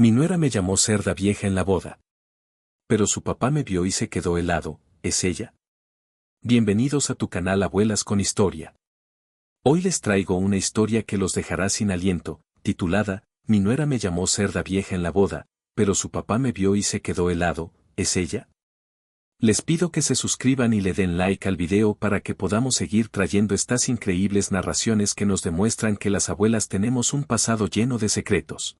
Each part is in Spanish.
Mi nuera me llamó cerda vieja en la boda. Pero su papá me vio y se quedó helado. ¿Es ella? Bienvenidos a tu canal Abuelas con Historia. Hoy les traigo una historia que los dejará sin aliento, titulada, Mi nuera me llamó cerda vieja en la boda, pero su papá me vio y se quedó helado. ¿Es ella? Les pido que se suscriban y le den like al video para que podamos seguir trayendo estas increíbles narraciones que nos demuestran que las abuelas tenemos un pasado lleno de secretos.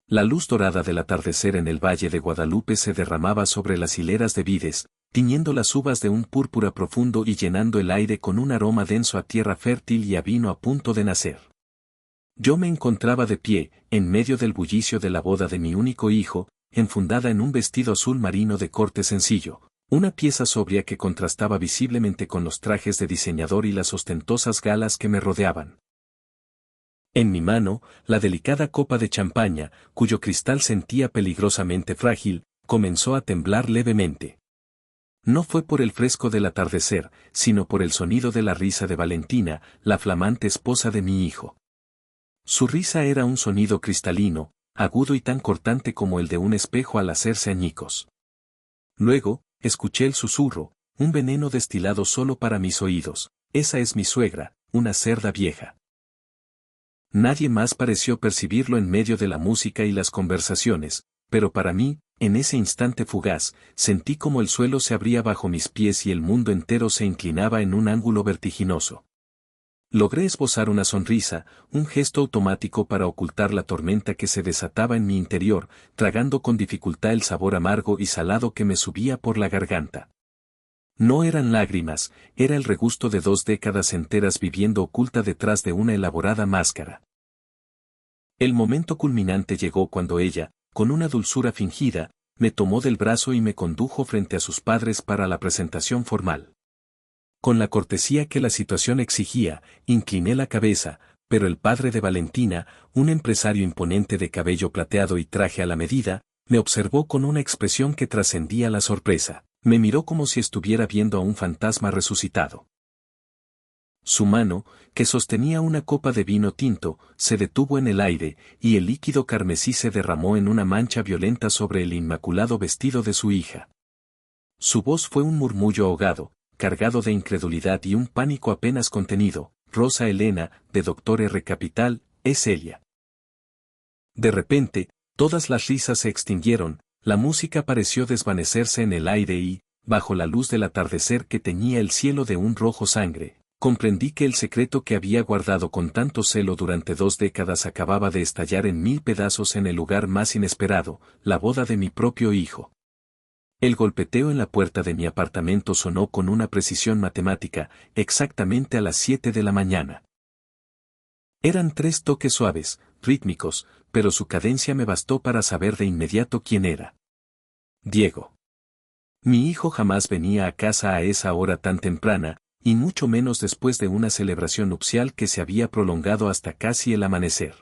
La luz dorada del atardecer en el Valle de Guadalupe se derramaba sobre las hileras de vides, tiñendo las uvas de un púrpura profundo y llenando el aire con un aroma denso a tierra fértil y a vino a punto de nacer. Yo me encontraba de pie, en medio del bullicio de la boda de mi único hijo, enfundada en un vestido azul marino de corte sencillo, una pieza sobria que contrastaba visiblemente con los trajes de diseñador y las ostentosas galas que me rodeaban. En mi mano, la delicada copa de champaña, cuyo cristal sentía peligrosamente frágil, comenzó a temblar levemente. No fue por el fresco del atardecer, sino por el sonido de la risa de Valentina, la flamante esposa de mi hijo. Su risa era un sonido cristalino, agudo y tan cortante como el de un espejo al hacerse añicos. Luego, escuché el susurro, un veneno destilado solo para mis oídos. Esa es mi suegra, una cerda vieja. Nadie más pareció percibirlo en medio de la música y las conversaciones, pero para mí, en ese instante fugaz, sentí como el suelo se abría bajo mis pies y el mundo entero se inclinaba en un ángulo vertiginoso. Logré esbozar una sonrisa, un gesto automático para ocultar la tormenta que se desataba en mi interior, tragando con dificultad el sabor amargo y salado que me subía por la garganta. No eran lágrimas, era el regusto de 2 décadas enteras viviendo oculta detrás de una elaborada máscara. El momento culminante llegó cuando ella, con una dulzura fingida, me tomó del brazo y me condujo frente a sus padres para la presentación formal. Con la cortesía que la situación exigía, incliné la cabeza, pero el padre de Valentina, un empresario imponente de cabello plateado y traje a la medida, me observó con una expresión que trascendía la sorpresa. Me miró como si estuviera viendo a un fantasma resucitado. Su mano, que sostenía una copa de vino tinto, se detuvo en el aire, y el líquido carmesí se derramó en una mancha violenta sobre el inmaculado vestido de su hija. Su voz fue un murmullo ahogado, cargado de incredulidad y un pánico apenas contenido. Rosa Elena, de Doctor R. Capital, es Elia. De repente, todas las risas se extinguieron, la música pareció desvanecerse en el aire y, bajo la luz del atardecer que teñía el cielo de un rojo sangre, comprendí que el secreto que había guardado con tanto celo durante 2 décadas acababa de estallar en 1000 pedazos en el lugar más inesperado, la boda de mi propio hijo. El golpeteo en la puerta de mi apartamento sonó con una precisión matemática, exactamente a las 7 de la mañana. Eran 3 toques suaves, rítmicos, pero su cadencia me bastó para saber de inmediato quién era. Diego. Mi hijo jamás venía a casa a esa hora tan temprana, y mucho menos después de una celebración nupcial que se había prolongado hasta casi el amanecer.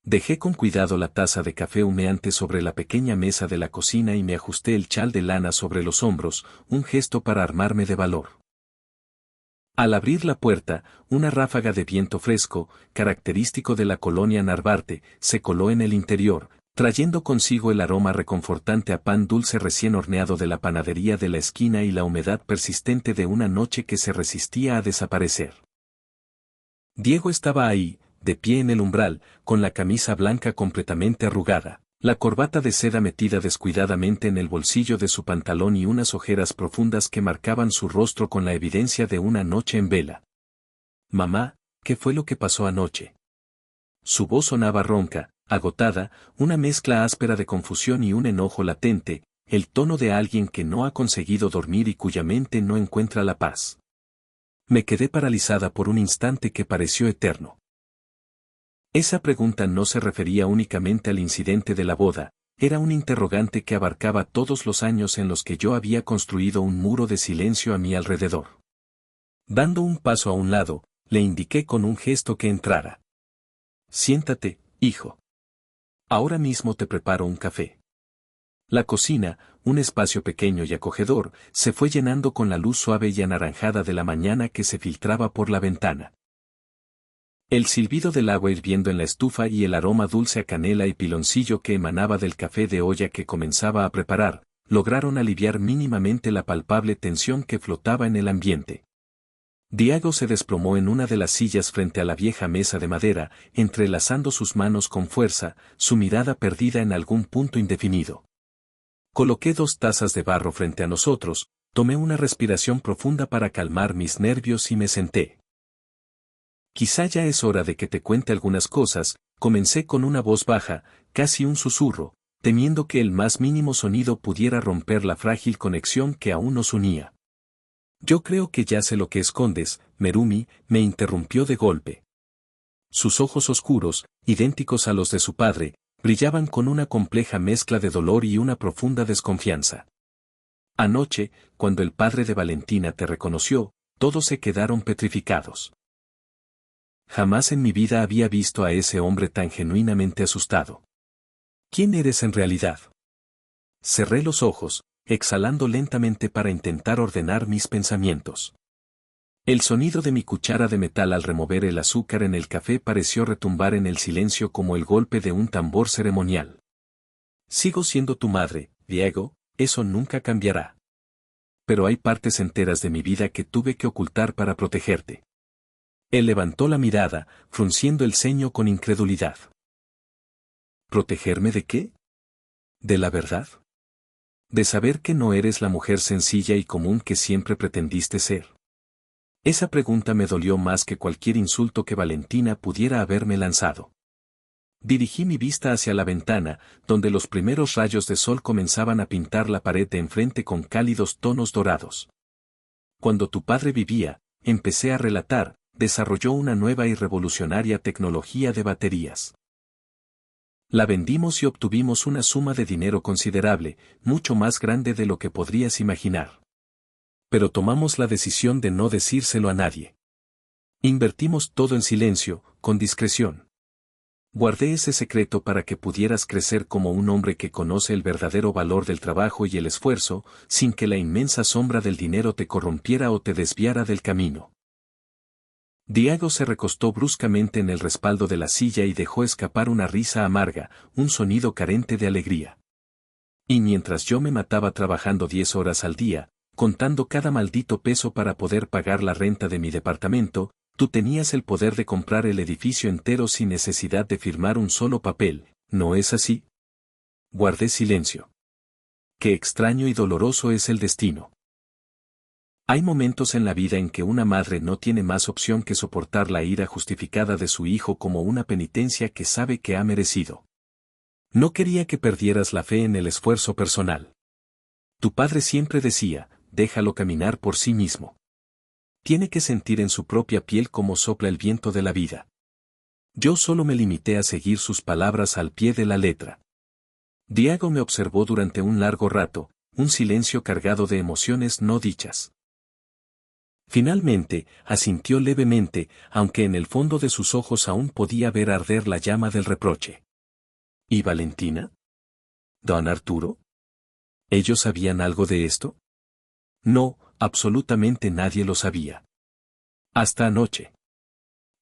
Dejé con cuidado la taza de café humeante sobre la pequeña mesa de la cocina y me ajusté el chal de lana sobre los hombros, un gesto para armarme de valor. Al abrir la puerta, una ráfaga de viento fresco, característico de la colonia Narvarte, se coló en el interior, trayendo consigo el aroma reconfortante a pan dulce recién horneado de la panadería de la esquina y la humedad persistente de una noche que se resistía a desaparecer. Diego estaba ahí, de pie en el umbral, con la camisa blanca completamente arrugada, la corbata de seda metida descuidadamente en el bolsillo de su pantalón y unas ojeras profundas que marcaban su rostro con la evidencia de una noche en vela. Mamá, ¿qué fue lo que pasó anoche? Su voz sonaba ronca, agotada, una mezcla áspera de confusión y un enojo latente, el tono de alguien que no ha conseguido dormir y cuya mente no encuentra la paz. Me quedé paralizada por un instante que pareció eterno. Esa pregunta no se refería únicamente al incidente de la boda, era un interrogante que abarcaba todos los años en los que yo había construido un muro de silencio a mi alrededor. Dando un paso a un lado, le indiqué con un gesto que entrara. Siéntate, hijo. Ahora mismo te preparo un café. La cocina, un espacio pequeño y acogedor, se fue llenando con la luz suave y anaranjada de la mañana que se filtraba por la ventana. El silbido del agua hirviendo en la estufa y el aroma dulce a canela y piloncillo que emanaba del café de olla que comenzaba a preparar, lograron aliviar mínimamente la palpable tensión que flotaba en el ambiente. Diego se desplomó en una de las sillas frente a la vieja mesa de madera, entrelazando sus manos con fuerza, su mirada perdida en algún punto indefinido. Coloqué 2 tazas de barro frente a nosotros, tomé una respiración profunda para calmar mis nervios y me senté. Quizá ya es hora de que te cuente algunas cosas, comencé con una voz baja, casi un susurro, temiendo que el más mínimo sonido pudiera romper la frágil conexión que aún nos unía. Yo creo que ya sé lo que escondes, Merumi, me interrumpió de golpe. Sus ojos oscuros, idénticos a los de su padre, brillaban con una compleja mezcla de dolor y una profunda desconfianza. Anoche, cuando el padre de Valentina te reconoció, todos se quedaron petrificados. Jamás en mi vida había visto a ese hombre tan genuinamente asustado. ¿Quién eres en realidad? Cerré los ojos, exhalando lentamente para intentar ordenar mis pensamientos. El sonido de mi cuchara de metal al remover el azúcar en el café pareció retumbar en el silencio como el golpe de un tambor ceremonial. Sigo siendo tu madre, Diego, eso nunca cambiará. Pero hay partes enteras de mi vida que tuve que ocultar para protegerte. Él levantó la mirada, frunciendo el ceño con incredulidad. ¿Protegerme de qué? ¿De la verdad? ¿De saber que no eres la mujer sencilla y común que siempre pretendiste ser? Esa pregunta me dolió más que cualquier insulto que Valentina pudiera haberme lanzado. Dirigí mi vista hacia la ventana, donde los primeros rayos de sol comenzaban a pintar la pared de enfrente con cálidos tonos dorados. Cuando tu padre vivía, empecé a relatar, desarrolló una nueva y revolucionaria tecnología de baterías. La vendimos y obtuvimos una suma de dinero considerable, mucho más grande de lo que podrías imaginar. Pero tomamos la decisión de no decírselo a nadie. Invertimos todo en silencio, con discreción. Guardé ese secreto para que pudieras crecer como un hombre que conoce el verdadero valor del trabajo y el esfuerzo, sin que la inmensa sombra del dinero te corrompiera o te desviara del camino. Diego se recostó bruscamente en el respaldo de la silla y dejó escapar una risa amarga, un sonido carente de alegría. Y mientras yo me mataba trabajando 10 horas al día, contando cada maldito peso para poder pagar la renta de mi departamento, tú tenías el poder de comprar el edificio entero sin necesidad de firmar un solo papel, ¿no es así? Guardé silencio. Qué extraño y doloroso es el destino. Hay momentos en la vida en que una madre no tiene más opción que soportar la ira justificada de su hijo como una penitencia que sabe que ha merecido. No quería que perdieras la fe en el esfuerzo personal. Tu padre siempre decía, déjalo caminar por sí mismo. Tiene que sentir en su propia piel cómo sopla el viento de la vida. Yo solo me limité a seguir sus palabras al pie de la letra. Diego me observó durante un largo rato, un silencio cargado de emociones no dichas. Finalmente, asintió levemente, aunque en el fondo de sus ojos aún podía ver arder la llama del reproche. ¿Y Valentina? ¿Don Arturo? ¿Ellos sabían algo de esto? No, absolutamente nadie lo sabía. Hasta anoche.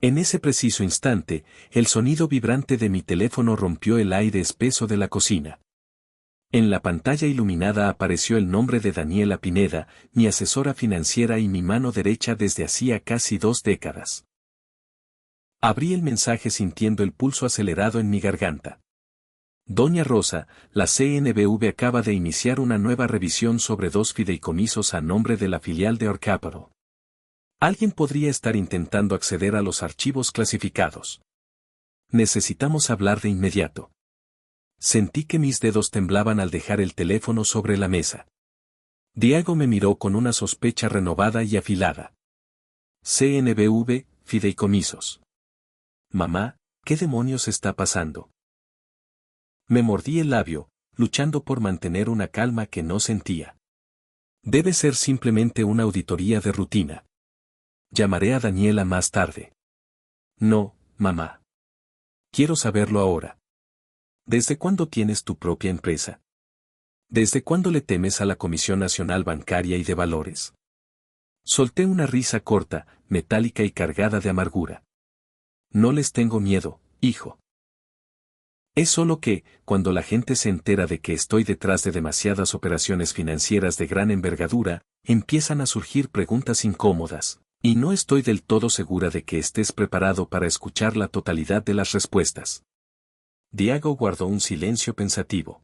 En ese preciso instante, el sonido vibrante de mi teléfono rompió el aire espeso de la cocina. En la pantalla iluminada apareció el nombre de Daniela Pineda, mi asesora financiera y mi mano derecha desde hacía casi 2 décadas. Abrí el mensaje sintiendo el pulso acelerado en mi garganta. Doña Rosa, la CNBV acaba de iniciar una nueva revisión sobre 2 fideicomisos a nombre de la filial de Orcáparo. Alguien podría estar intentando acceder a los archivos clasificados. Necesitamos hablar de inmediato. Sentí que mis dedos temblaban al dejar el teléfono sobre la mesa. Diego me miró con una sospecha renovada y afilada. CNBV, fideicomisos. Mamá, ¿qué demonios está pasando? Me mordí el labio, luchando por mantener una calma que no sentía. Debe ser simplemente una auditoría de rutina. Llamaré a Daniela más tarde. No, mamá. Quiero saberlo ahora. ¿Desde cuándo tienes tu propia empresa? ¿Desde cuándo le temes a la Comisión Nacional Bancaria y de Valores? Solté una risa corta, metálica y cargada de amargura. No les tengo miedo, hijo. Es solo que, cuando la gente se entera de que estoy detrás de demasiadas operaciones financieras de gran envergadura, empiezan a surgir preguntas incómodas, y no estoy del todo segura de que estés preparado para escuchar la totalidad de las respuestas. Diego guardó un silencio pensativo.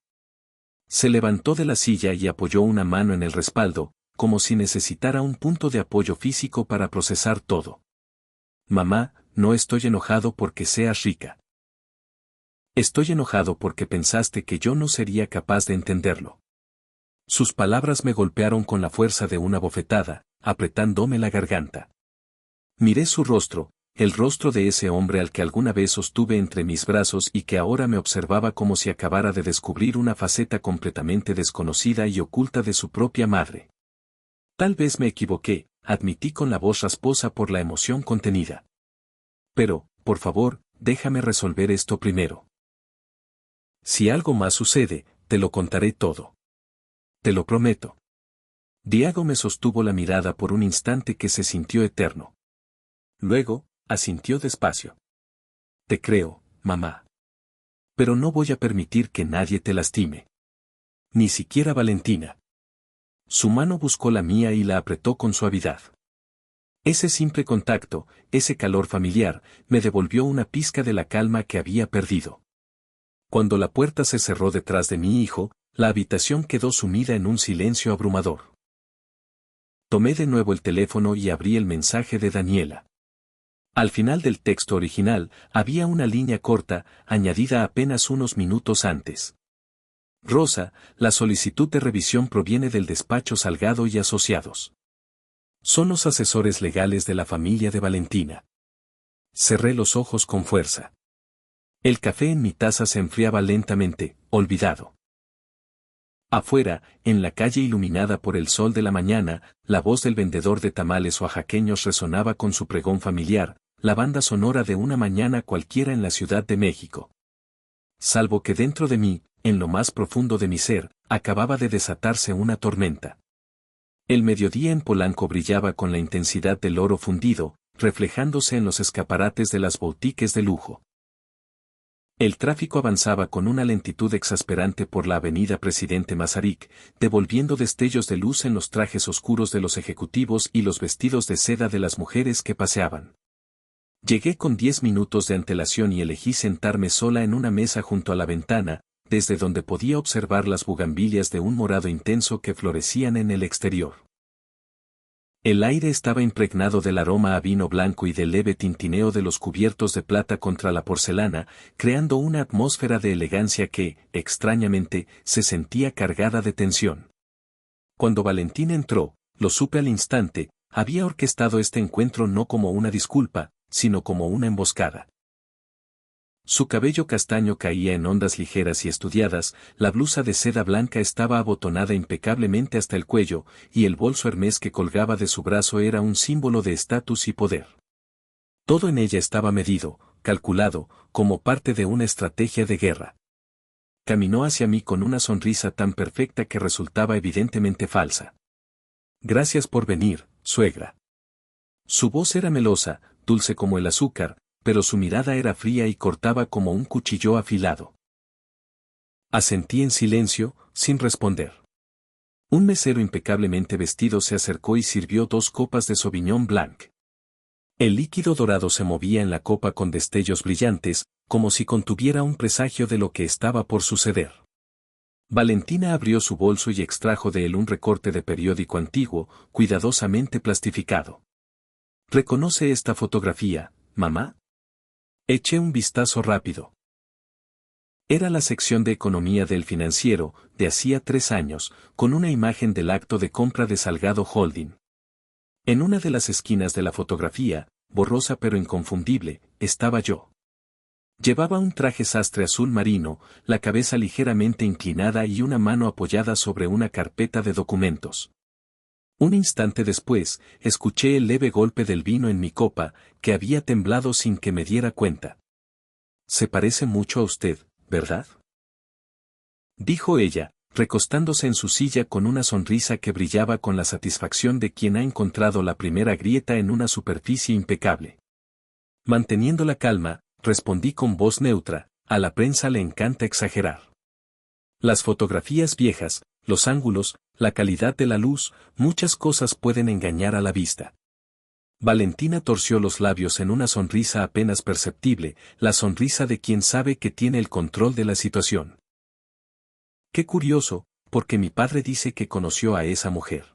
Se levantó de la silla y apoyó una mano en el respaldo, como si necesitara un punto de apoyo físico para procesar todo. Mamá, no estoy enojado porque seas rica. Estoy enojado porque pensaste que yo no sería capaz de entenderlo. Sus palabras me golpearon con la fuerza de una bofetada, apretándome la garganta. Miré su rostro, el rostro de ese hombre al que alguna vez sostuve entre mis brazos y que ahora me observaba como si acabara de descubrir una faceta completamente desconocida y oculta de su propia madre. Tal vez me equivoqué, admití con la voz rasposa por la emoción contenida. Pero, por favor, déjame resolver esto primero. Si algo más sucede, te lo contaré todo. Te lo prometo. Diego me sostuvo la mirada por un instante que se sintió eterno. Luego, asintió despacio. Te creo, mamá. Pero no voy a permitir que nadie te lastime. Ni siquiera Valentina. Su mano buscó la mía y la apretó con suavidad. Ese simple contacto, ese calor familiar, me devolvió una pizca de la calma que había perdido. Cuando la puerta se cerró detrás de mi hijo, la habitación quedó sumida en un silencio abrumador. Tomé de nuevo el teléfono y abrí el mensaje de Daniela. Al final del texto original, había una línea corta, añadida apenas unos minutos antes. Rosa, la solicitud de revisión proviene del despacho Salgado y Asociados. Son los asesores legales de la familia de Valentina. Cerré los ojos con fuerza. El café en mi taza se enfriaba lentamente, olvidado. Afuera, en la calle iluminada por el sol de la mañana, la voz del vendedor de tamales oaxaqueños resonaba con su pregón familiar, la banda sonora de una mañana cualquiera en la Ciudad de México. Salvo que dentro de mí, en lo más profundo de mi ser, acababa de desatarse una tormenta. El mediodía en Polanco brillaba con la intensidad del oro fundido, reflejándose en los escaparates de las boutiques de lujo. El tráfico avanzaba con una lentitud exasperante por la avenida Presidente Mazarik, devolviendo destellos de luz en los trajes oscuros de los ejecutivos y los vestidos de seda de las mujeres que paseaban. Llegué con 10 minutos de antelación y elegí sentarme sola en una mesa junto a la ventana, desde donde podía observar las bugambilias de un morado intenso que florecían en el exterior. El aire estaba impregnado del aroma a vino blanco y del leve tintineo de los cubiertos de plata contra la porcelana, creando una atmósfera de elegancia que, extrañamente, se sentía cargada de tensión. Cuando Valentín entró, lo supe al instante, había orquestado este encuentro no como una disculpa, sino como una emboscada. Su cabello castaño caía en ondas ligeras y estudiadas, la blusa de seda blanca estaba abotonada impecablemente hasta el cuello, y el bolso Hermès que colgaba de su brazo era un símbolo de estatus y poder. Todo en ella estaba medido, calculado, como parte de una estrategia de guerra. Caminó hacia mí con una sonrisa tan perfecta que resultaba evidentemente falsa. Gracias por venir, suegra. Su voz era melosa, dulce como el azúcar, pero su mirada era fría y cortaba como un cuchillo afilado. Asentí en silencio, sin responder. Un mesero impecablemente vestido se acercó y sirvió 2 copas de Sauvignon Blanc. El líquido dorado se movía en la copa con destellos brillantes, como si contuviera un presagio de lo que estaba por suceder. Valentina abrió su bolso y extrajo de él un recorte de periódico antiguo, cuidadosamente plastificado. ¿Reconoce esta fotografía, mamá? Eché un vistazo rápido. Era la sección de economía del Financiero, de hacía 3 años, con una imagen del acto de compra de Salgado Holding. En una de las esquinas de la fotografía, borrosa pero inconfundible, estaba yo. Llevaba un traje sastre azul marino, la cabeza ligeramente inclinada y una mano apoyada sobre una carpeta de documentos. Un instante después, escuché el leve golpe del vino en mi copa, que había temblado sin que me diera cuenta. Se parece mucho a usted, ¿verdad? Dijo ella, recostándose en su silla con una sonrisa que brillaba con la satisfacción de quien ha encontrado la primera grieta en una superficie impecable. Manteniendo la calma, respondí con voz neutra, a la prensa le encanta exagerar. Las fotografías viejas, los ángulos, la calidad de la luz, muchas cosas pueden engañar a la vista. Valentina torció los labios en una sonrisa apenas perceptible, la sonrisa de quien sabe que tiene el control de la situación. Qué curioso, porque mi padre dice que conoció a esa mujer.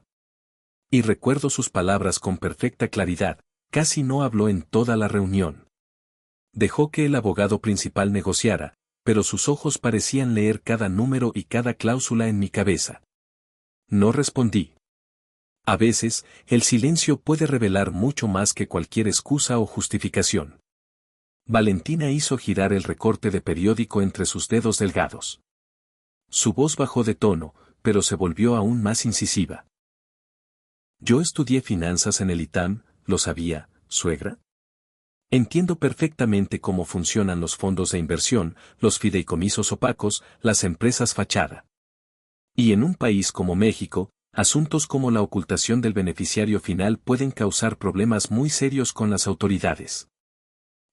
Y recuerdo sus palabras con perfecta claridad, casi no habló en toda la reunión. Dejó que el abogado principal negociara, pero sus ojos parecían leer cada número y cada cláusula en mi cabeza. No respondí. A veces, el silencio puede revelar mucho más que cualquier excusa o justificación. Valentina hizo girar el recorte de periódico entre sus dedos delgados. Su voz bajó de tono, pero se volvió aún más incisiva. Yo estudié finanzas en el ITAM, ¿lo sabía, suegra? Entiendo perfectamente cómo funcionan los fondos de inversión, los fideicomisos opacos, las empresas fachada. Y en un país como México, asuntos como la ocultación del beneficiario final pueden causar problemas muy serios con las autoridades.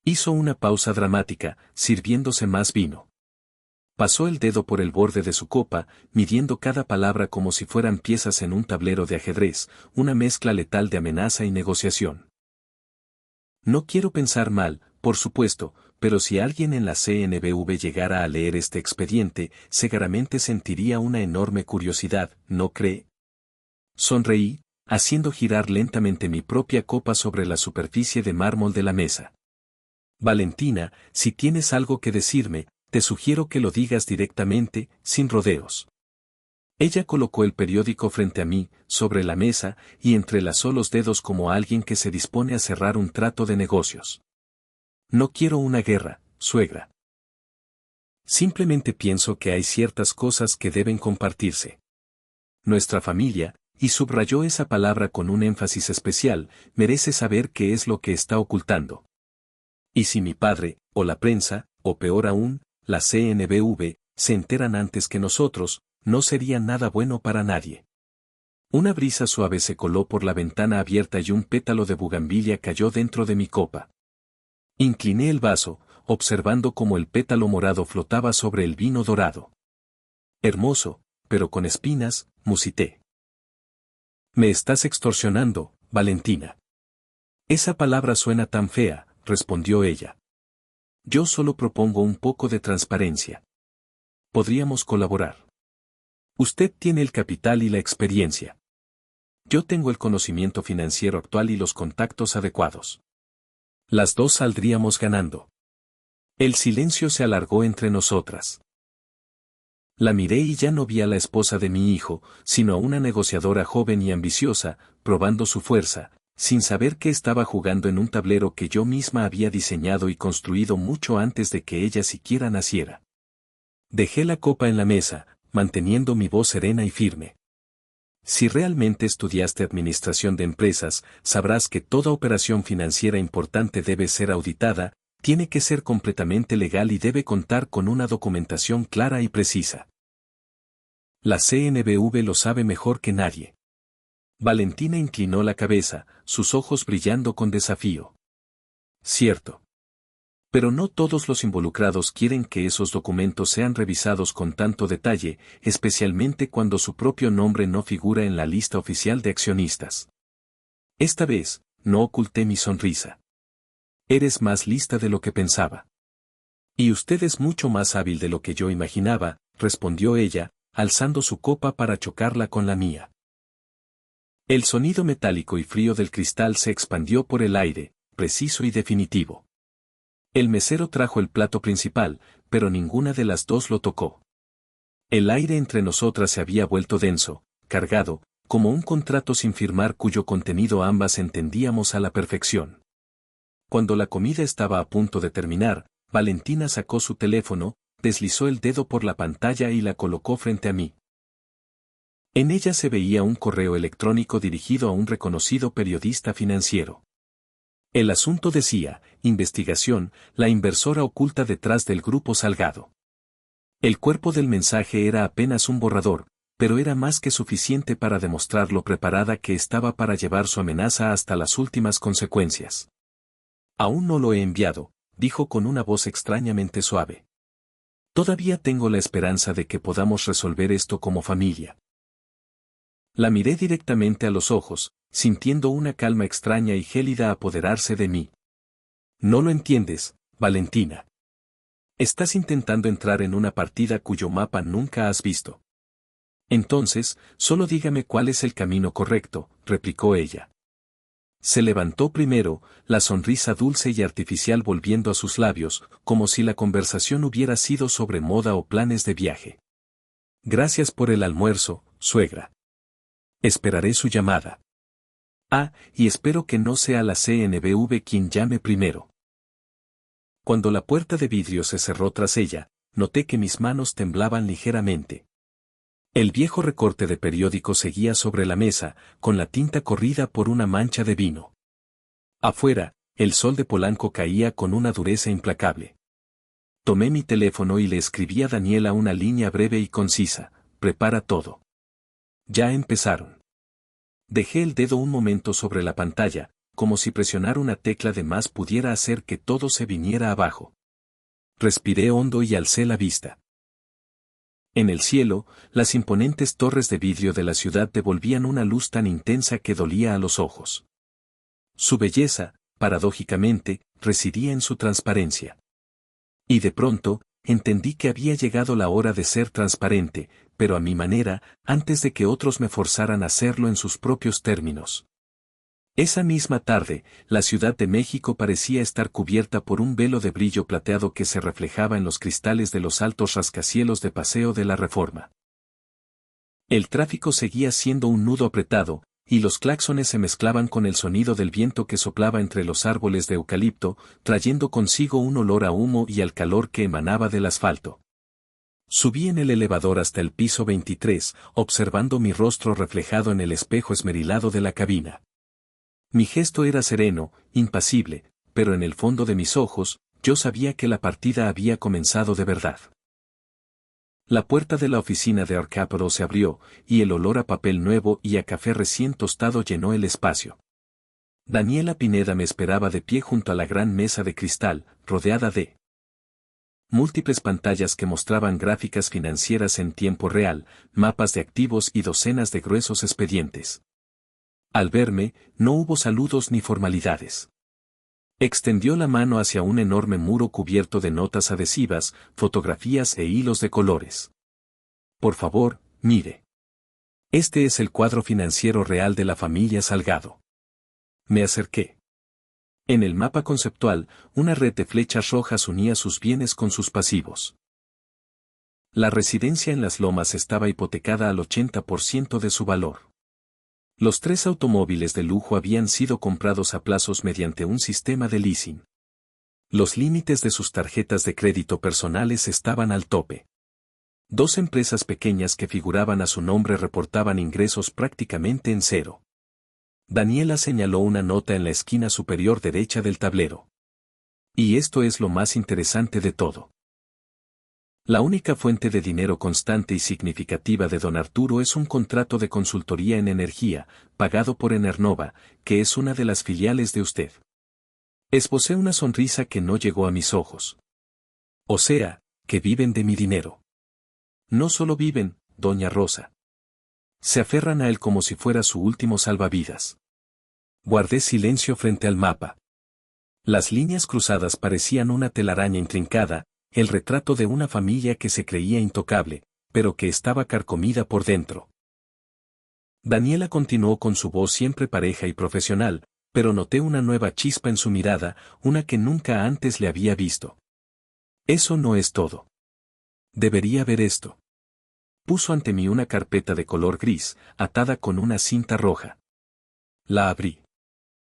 Hizo una pausa dramática, sirviéndose más vino. Pasó el dedo por el borde de su copa, midiendo cada palabra como si fueran piezas en un tablero de ajedrez, una mezcla letal de amenaza y negociación. No quiero pensar mal, por supuesto, pero si alguien en la CNBV llegara a leer este expediente, seguramente sentiría una enorme curiosidad, ¿no cree? Sonreí, haciendo girar lentamente mi propia copa sobre la superficie de mármol de la mesa. Valentina, si tienes algo que decirme, te sugiero que lo digas directamente, sin rodeos. Ella colocó el periódico frente a mí, sobre la mesa, y entrelazó los dedos como alguien que se dispone a cerrar un trato de negocios. No quiero una guerra, suegra. Simplemente pienso que hay ciertas cosas que deben compartirse. Nuestra familia, y subrayó esa palabra con un énfasis especial, merece saber qué es lo que está ocultando. Y si mi padre, o la prensa, o peor aún, la CNBV, se enteran antes que nosotros, no sería nada bueno para nadie. Una brisa suave se coló por la ventana abierta y un pétalo de bugambilia cayó dentro de mi copa. Incliné el vaso, observando cómo el pétalo morado flotaba sobre el vino dorado. Hermoso, pero con espinas, musité. Me estás extorsionando, Valentina. Esa palabra suena tan fea, respondió ella. Yo solo propongo un poco de transparencia. Podríamos colaborar. Usted tiene el capital y la experiencia. Yo tengo el conocimiento financiero actual y los contactos adecuados. Las dos saldríamos ganando. El silencio se alargó entre nosotras. La miré y ya no vi a la esposa de mi hijo, sino a una negociadora joven y ambiciosa, probando su fuerza, sin saber que estaba jugando en un tablero que yo misma había diseñado y construido mucho antes de que ella siquiera naciera. Dejé la copa en la mesa, manteniendo mi voz serena y firme. Si realmente estudiaste administración de empresas, sabrás que toda operación financiera importante debe ser auditada, tiene que ser completamente legal y debe contar con una documentación clara y precisa. La CNBV lo sabe mejor que nadie. Valentina inclinó la cabeza, sus ojos brillando con desafío. Cierto. Pero no todos los involucrados quieren que esos documentos sean revisados con tanto detalle, especialmente cuando su propio nombre no figura en la lista oficial de accionistas. Esta vez, no oculté mi sonrisa. Eres más lista de lo que pensaba. Y usted es mucho más hábil de lo que yo imaginaba, respondió ella, alzando su copa para chocarla con la mía. El sonido metálico y frío del cristal se expandió por el aire, preciso y definitivo. El mesero trajo el plato principal, pero ninguna de las dos lo tocó. El aire entre nosotras se había vuelto denso, cargado, como un contrato sin firmar cuyo contenido ambas entendíamos a la perfección. Cuando la comida estaba a punto de terminar, Valentina sacó su teléfono, deslizó el dedo por la pantalla y la colocó frente a mí. En ella se veía un correo electrónico dirigido a un reconocido periodista financiero. El asunto decía, investigación, la inversora oculta detrás del Grupo Salgado. El cuerpo del mensaje era apenas un borrador, pero era más que suficiente para demostrar lo preparada que estaba para llevar su amenaza hasta las últimas consecuencias. Aún no lo he enviado, dijo con una voz extrañamente suave. Todavía tengo la esperanza de que podamos resolver esto como familia. La miré directamente a los ojos, sintiendo una calma extraña y gélida apoderarse de mí. No lo entiendes, Valentina. Estás intentando entrar en una partida cuyo mapa nunca has visto. Entonces, solo dígame cuál es el camino correcto, replicó ella. Se levantó primero, la sonrisa dulce y artificial volviendo a sus labios, como si la conversación hubiera sido sobre moda o planes de viaje. Gracias por el almuerzo, suegra. Esperaré su llamada. Ah, y espero que no sea la CNBV quien llame primero. Cuando la puerta de vidrio se cerró tras ella, noté que mis manos temblaban ligeramente. El viejo recorte de periódico seguía sobre la mesa, con la tinta corrida por una mancha de vino. Afuera, el sol de Polanco caía con una dureza implacable. Tomé mi teléfono y le escribí a Daniela una línea breve y concisa: prepara todo. Ya empezaron. Dejé el dedo un momento sobre la pantalla, como si presionar una tecla de más pudiera hacer que todo se viniera abajo. Respiré hondo y alcé la vista. En el cielo, las imponentes torres de vidrio de la ciudad devolvían una luz tan intensa que dolía a los ojos. Su belleza, paradójicamente, residía en su transparencia. Y de pronto, entendí que había llegado la hora de ser transparente, pero a mi manera, antes de que otros me forzaran a hacerlo en sus propios términos. Esa misma tarde, la Ciudad de México parecía estar cubierta por un velo de brillo plateado que se reflejaba en los cristales de los altos rascacielos de Paseo de la Reforma. El tráfico seguía siendo un nudo apretado, y los claxones se mezclaban con el sonido del viento que soplaba entre los árboles de eucalipto, trayendo consigo un olor a humo y al calor que emanaba del asfalto. Subí en el elevador hasta el piso 23, observando mi rostro reflejado en el espejo esmerilado de la cabina. Mi gesto era sereno, impasible, pero en el fondo de mis ojos, yo sabía que la partida había comenzado de verdad. La puerta de la oficina de Arcáparo se abrió, y el olor a papel nuevo y a café recién tostado llenó el espacio. Daniela Pineda me esperaba de pie junto a la gran mesa de cristal, rodeada de múltiples pantallas que mostraban gráficas financieras en tiempo real, mapas de activos y docenas de gruesos expedientes. Al verme, no hubo saludos ni formalidades. Extendió la mano hacia un enorme muro cubierto de notas adhesivas, fotografías e hilos de colores. Por favor, mire. Este es el cuadro financiero real de la familia Salgado. Me acerqué. En el mapa conceptual, una red de flechas rojas unía sus bienes con sus pasivos. La residencia en Las Lomas estaba hipotecada al 80% de su valor. Los 3 automóviles de lujo habían sido comprados a plazos mediante un sistema de leasing. Los límites de sus tarjetas de crédito personales estaban al tope. 2 empresas pequeñas que figuraban a su nombre reportaban ingresos prácticamente en cero. Daniela señaló una nota en la esquina superior derecha del tablero. Y esto es lo más interesante de todo. La única fuente de dinero constante y significativa de don Arturo es un contrato de consultoría en energía, pagado por Enernova, que es una de las filiales de usted. Esbocé una sonrisa que no llegó a mis ojos. O sea, que viven de mi dinero. No solo viven, doña Rosa. Se aferran a él como si fuera su último salvavidas. Guardé silencio frente al mapa. Las líneas cruzadas parecían una telaraña intrincada, el retrato de una familia que se creía intocable, pero que estaba carcomida por dentro. Daniela continuó con su voz siempre pareja y profesional, pero noté una nueva chispa en su mirada, una que nunca antes le había visto. Eso no es todo. Debería ver esto. Puso ante mí una carpeta de color gris, atada con una cinta roja. La abrí.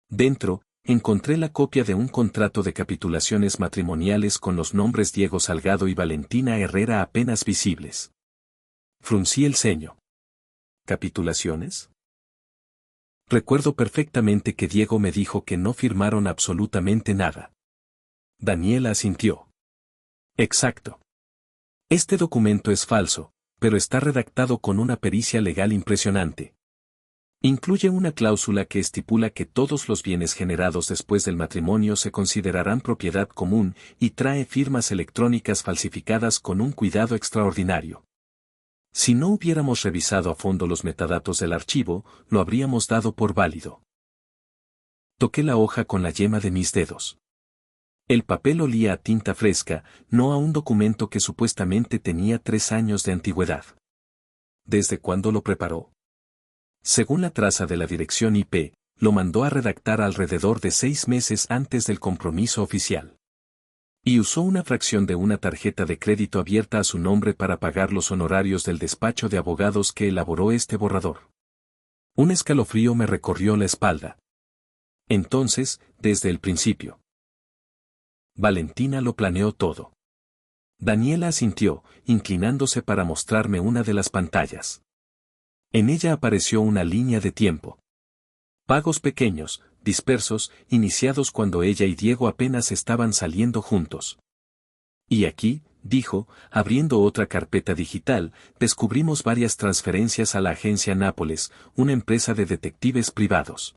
Dentro, encontré la copia de un contrato de capitulaciones matrimoniales con los nombres Diego Salgado y Valentina Herrera apenas visibles. Fruncí el ceño. ¿Capitulaciones? Recuerdo perfectamente que Diego me dijo que no firmaron absolutamente nada. Daniela asintió. Exacto. Este documento es falso, pero está redactado con una pericia legal impresionante. Incluye una cláusula que estipula que todos los bienes generados después del matrimonio se considerarán propiedad común y trae firmas electrónicas falsificadas con un cuidado extraordinario. Si no hubiéramos revisado a fondo los metadatos del archivo, lo habríamos dado por válido. Toqué la hoja con la yema de mis dedos. El papel olía a tinta fresca, no a un documento que supuestamente tenía 3 años de antigüedad. ¿Desde cuándo lo preparó? Según la traza de la dirección IP, lo mandó a redactar alrededor de 6 meses antes del compromiso oficial. Y usó una fracción de una tarjeta de crédito abierta a su nombre para pagar los honorarios del despacho de abogados que elaboró este borrador. Un escalofrío me recorrió la espalda. Entonces, desde el principio. Valentina lo planeó todo. Daniela asintió, inclinándose para mostrarme una de las pantallas. En ella apareció una línea de tiempo. Pagos pequeños, dispersos, iniciados cuando ella y Diego apenas estaban saliendo juntos. Y aquí, dijo, abriendo otra carpeta digital, descubrimos varias transferencias a la agencia Nápoles, una empresa de detectives privados.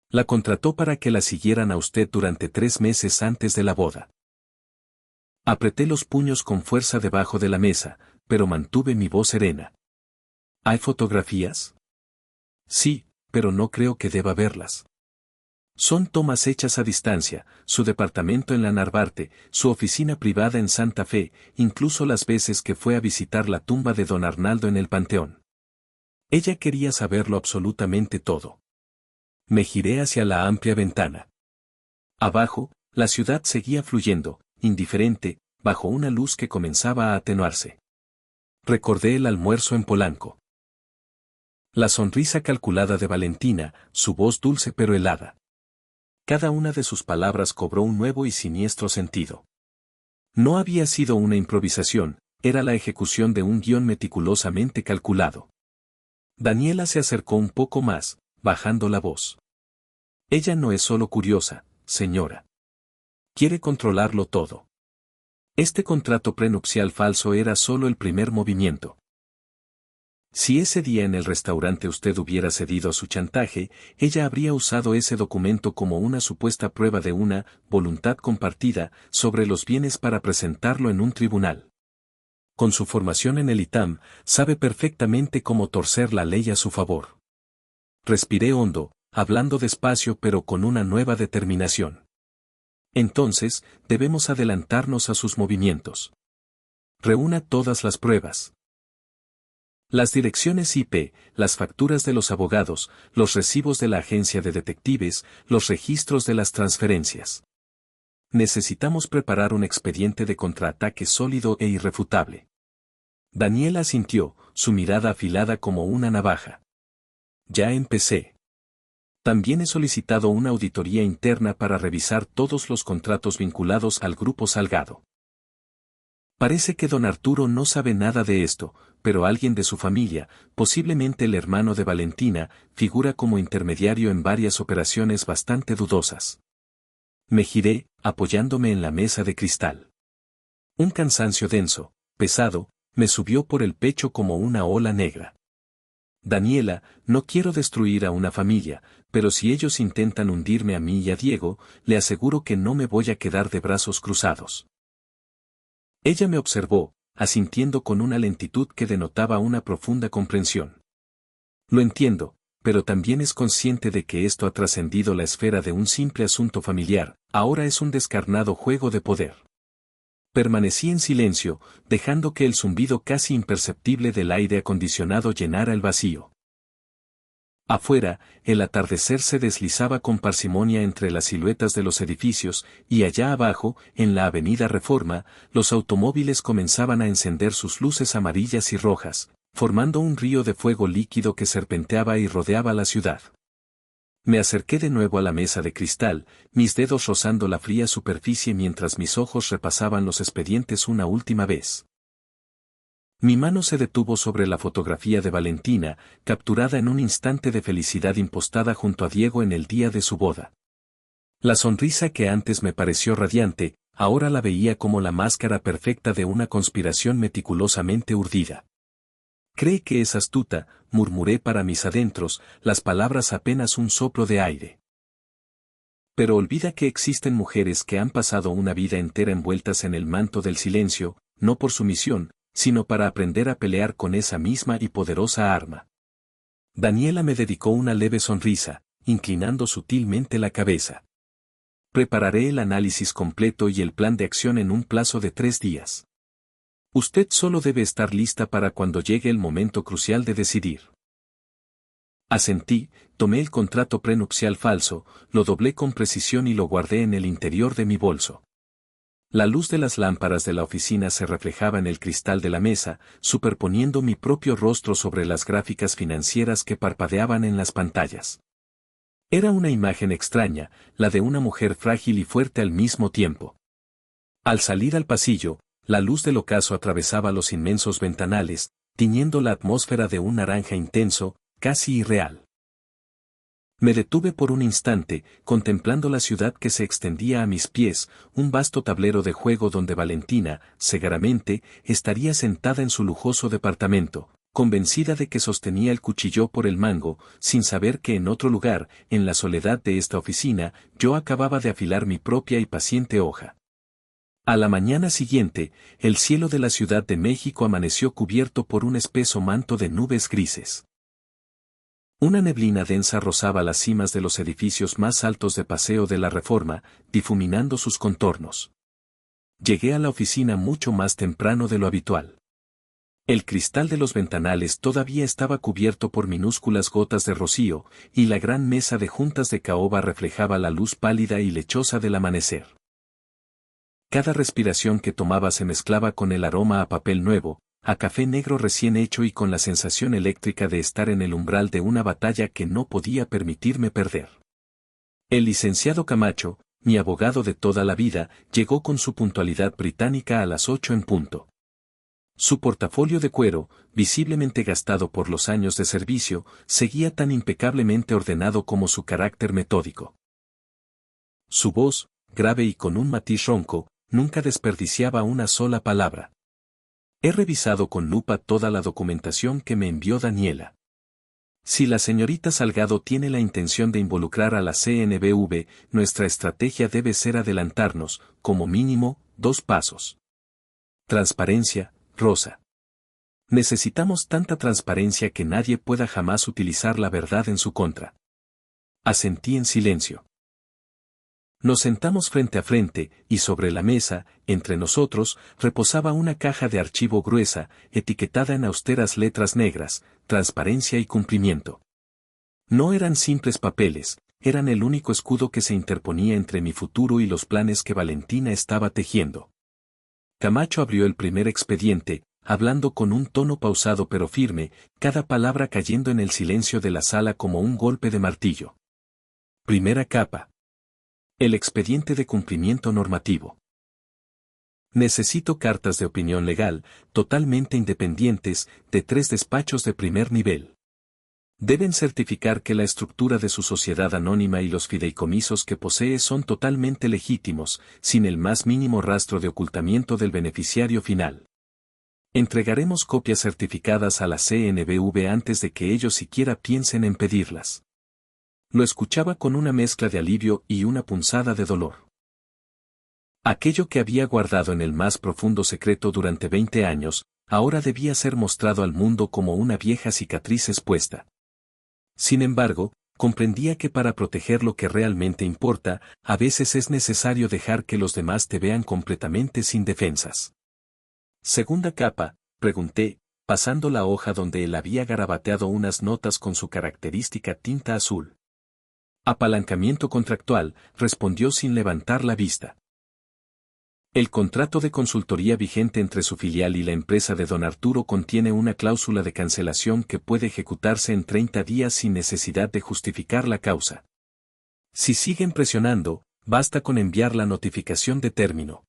La contrató para que la siguieran a usted durante 3 meses antes de la boda. Apreté los puños con fuerza debajo de la mesa, pero mantuve mi voz serena. ¿Hay fotografías? Sí, pero no creo que deba verlas. Son tomas hechas a distancia, su departamento en la Narvarte, su oficina privada en Santa Fe, incluso las veces que fue a visitar la tumba de don Arnaldo en el Panteón. Ella quería saberlo absolutamente todo. Me giré hacia la amplia ventana. Abajo, la ciudad seguía fluyendo, indiferente, bajo una luz que comenzaba a atenuarse. Recordé el almuerzo en Polanco. La sonrisa calculada de Valentina, su voz dulce pero helada. Cada una de sus palabras cobró un nuevo y siniestro sentido. No había sido una improvisación, era la ejecución de un guión meticulosamente calculado. Daniela se acercó un poco más, bajando la voz. Ella no es solo curiosa, señora. Quiere controlarlo todo. Este contrato prenupcial falso era solo el primer movimiento. Si ese día en el restaurante usted hubiera cedido a su chantaje, ella habría usado ese documento como una supuesta prueba de una voluntad compartida sobre los bienes para presentarlo en un tribunal. Con su formación en el ITAM, sabe perfectamente cómo torcer la ley a su favor. Respiré hondo, hablando despacio pero con una nueva determinación. Entonces, debemos adelantarnos a sus movimientos. Reúna todas las pruebas. Las direcciones IP, las facturas de los abogados, los recibos de la agencia de detectives, los registros de las transferencias. Necesitamos preparar un expediente de contraataque sólido e irrefutable. Daniela asintió, su mirada afilada como una navaja. Ya empecé. También he solicitado una auditoría interna para revisar todos los contratos vinculados al Grupo Salgado. Parece que don Arturo no sabe nada de esto, pero alguien de su familia, posiblemente el hermano de Valentina, figura como intermediario en varias operaciones bastante dudosas. Me giré, apoyándome en la mesa de cristal. Un cansancio denso, pesado, me subió por el pecho como una ola negra. Daniela, no quiero destruir a una familia, pero si ellos intentan hundirme a mí y a Diego, le aseguro que no me voy a quedar de brazos cruzados. Ella me observó, asintiendo con una lentitud que denotaba una profunda comprensión. Lo entiendo, pero también es consciente de que esto ha trascendido la esfera de un simple asunto familiar, ahora es un descarnado juego de poder. Permanecí en silencio, dejando que el zumbido casi imperceptible del aire acondicionado llenara el vacío. Afuera, el atardecer se deslizaba con parsimonia entre las siluetas de los edificios, y allá abajo, en la avenida Reforma, los automóviles comenzaban a encender sus luces amarillas y rojas, formando un río de fuego líquido que serpenteaba y rodeaba la ciudad. Me acerqué de nuevo a la mesa de cristal, mis dedos rozando la fría superficie mientras mis ojos repasaban los expedientes una última vez. Mi mano se detuvo sobre la fotografía de Valentina, capturada en un instante de felicidad impostada junto a Diego en el día de su boda. La sonrisa que antes me pareció radiante, ahora la veía como la máscara perfecta de una conspiración meticulosamente urdida. Cree que es astuta, murmuré para mis adentros, las palabras apenas un soplo de aire. Pero olvida que existen mujeres que han pasado una vida entera envueltas en el manto del silencio, no por sumisión, sino para aprender a pelear con esa misma y poderosa arma. Daniela me dedicó una leve sonrisa, inclinando sutilmente la cabeza. Prepararé el análisis completo y el plan de acción en un plazo de 3 días. Usted solo debe estar lista para cuando llegue el momento crucial de decidir. Asentí, tomé el contrato prenupcial falso, lo doblé con precisión y lo guardé en el interior de mi bolso. La luz de las lámparas de la oficina se reflejaba en el cristal de la mesa, superponiendo mi propio rostro sobre las gráficas financieras que parpadeaban en las pantallas. Era una imagen extraña, la de una mujer frágil y fuerte al mismo tiempo. Al salir al pasillo, la luz del ocaso atravesaba los inmensos ventanales, tiñendo la atmósfera de un naranja intenso, casi irreal. Me detuve por un instante, contemplando la ciudad que se extendía a mis pies, un vasto tablero de juego donde Valentina, segaramente, estaría sentada en su lujoso departamento, convencida de que sostenía el cuchillo por el mango, sin saber que en otro lugar, en la soledad de esta oficina, yo acababa de afilar mi propia y paciente hoja. A la mañana siguiente, el cielo de la Ciudad de México amaneció cubierto por un espeso manto de nubes grises. Una neblina densa rozaba las cimas de los edificios más altos de Paseo de la Reforma, difuminando sus contornos. Llegué a la oficina mucho más temprano de lo habitual. El cristal de los ventanales todavía estaba cubierto por minúsculas gotas de rocío, y la gran mesa de juntas de caoba reflejaba la luz pálida y lechosa del amanecer. Cada respiración que tomaba se mezclaba con el aroma a papel nuevo, a café negro recién hecho y con la sensación eléctrica de estar en el umbral de una batalla que no podía permitirme perder. El licenciado Camacho, mi abogado de toda la vida, llegó con su puntualidad británica a las 8 en punto. Su portafolio de cuero, visiblemente gastado por los años de servicio, seguía tan impecablemente ordenado como su carácter metódico. Su voz, grave y con un matiz ronco, nunca desperdiciaba una sola palabra. He revisado con lupa toda la documentación que me envió Daniela. Si la señorita Salgado tiene la intención de involucrar a la CNBV, nuestra estrategia debe ser adelantarnos, como mínimo, 2 pasos. Transparencia, Rosa. Necesitamos tanta transparencia que nadie pueda jamás utilizar la verdad en su contra. Asentí en silencio. Nos sentamos frente a frente, y sobre la mesa, entre nosotros, reposaba una caja de archivo gruesa, etiquetada en austeras letras negras, transparencia y cumplimiento. No eran simples papeles, eran el único escudo que se interponía entre mi futuro y los planes que Valentina estaba tejiendo. Camacho abrió el primer expediente, hablando con un tono pausado pero firme, cada palabra cayendo en el silencio de la sala como un golpe de martillo. Primera capa. El expediente de cumplimiento normativo. Necesito cartas de opinión legal, totalmente independientes, de 3 despachos de primer nivel. Deben certificar que la estructura de su sociedad anónima y los fideicomisos que posee son totalmente legítimos, sin el más mínimo rastro de ocultamiento del beneficiario final. Entregaremos copias certificadas a la CNBV antes de que ellos siquiera piensen en pedirlas. Lo escuchaba con una mezcla de alivio y una punzada de dolor. Aquello que había guardado en el más profundo secreto durante 20 años, ahora debía ser mostrado al mundo como una vieja cicatriz expuesta. Sin embargo, comprendía que para proteger lo que realmente importa, a veces es necesario dejar que los demás te vean completamente sin defensas. Segunda capa, pregunté, pasando la hoja donde él había garabateado unas notas con su característica tinta azul. Apalancamiento contractual, respondió sin levantar la vista. El contrato de consultoría vigente entre su filial y la empresa de don Arturo contiene una cláusula de cancelación que puede ejecutarse en 30 días sin necesidad de justificar la causa. Si siguen presionando, basta con enviar la notificación de término.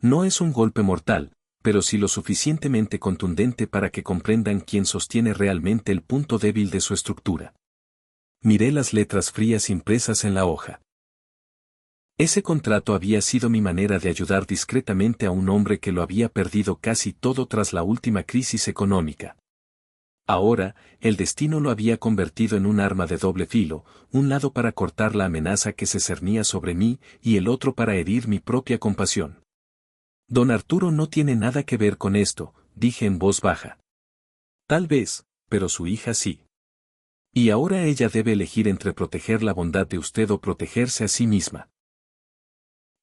No es un golpe mortal, pero sí lo suficientemente contundente para que comprendan quién sostiene realmente el punto débil de su estructura. Miré las letras frías impresas en la hoja. Ese contrato había sido mi manera de ayudar discretamente a un hombre que lo había perdido casi todo tras la última crisis económica. Ahora, el destino lo había convertido en un arma de doble filo, un lado para cortar la amenaza que se cernía sobre mí y el otro para herir mi propia compasión. Don Arturo no tiene nada que ver con esto, dije en voz baja. Tal vez, pero su hija sí. Y ahora ella debe elegir entre proteger la bondad de usted o protegerse a sí misma.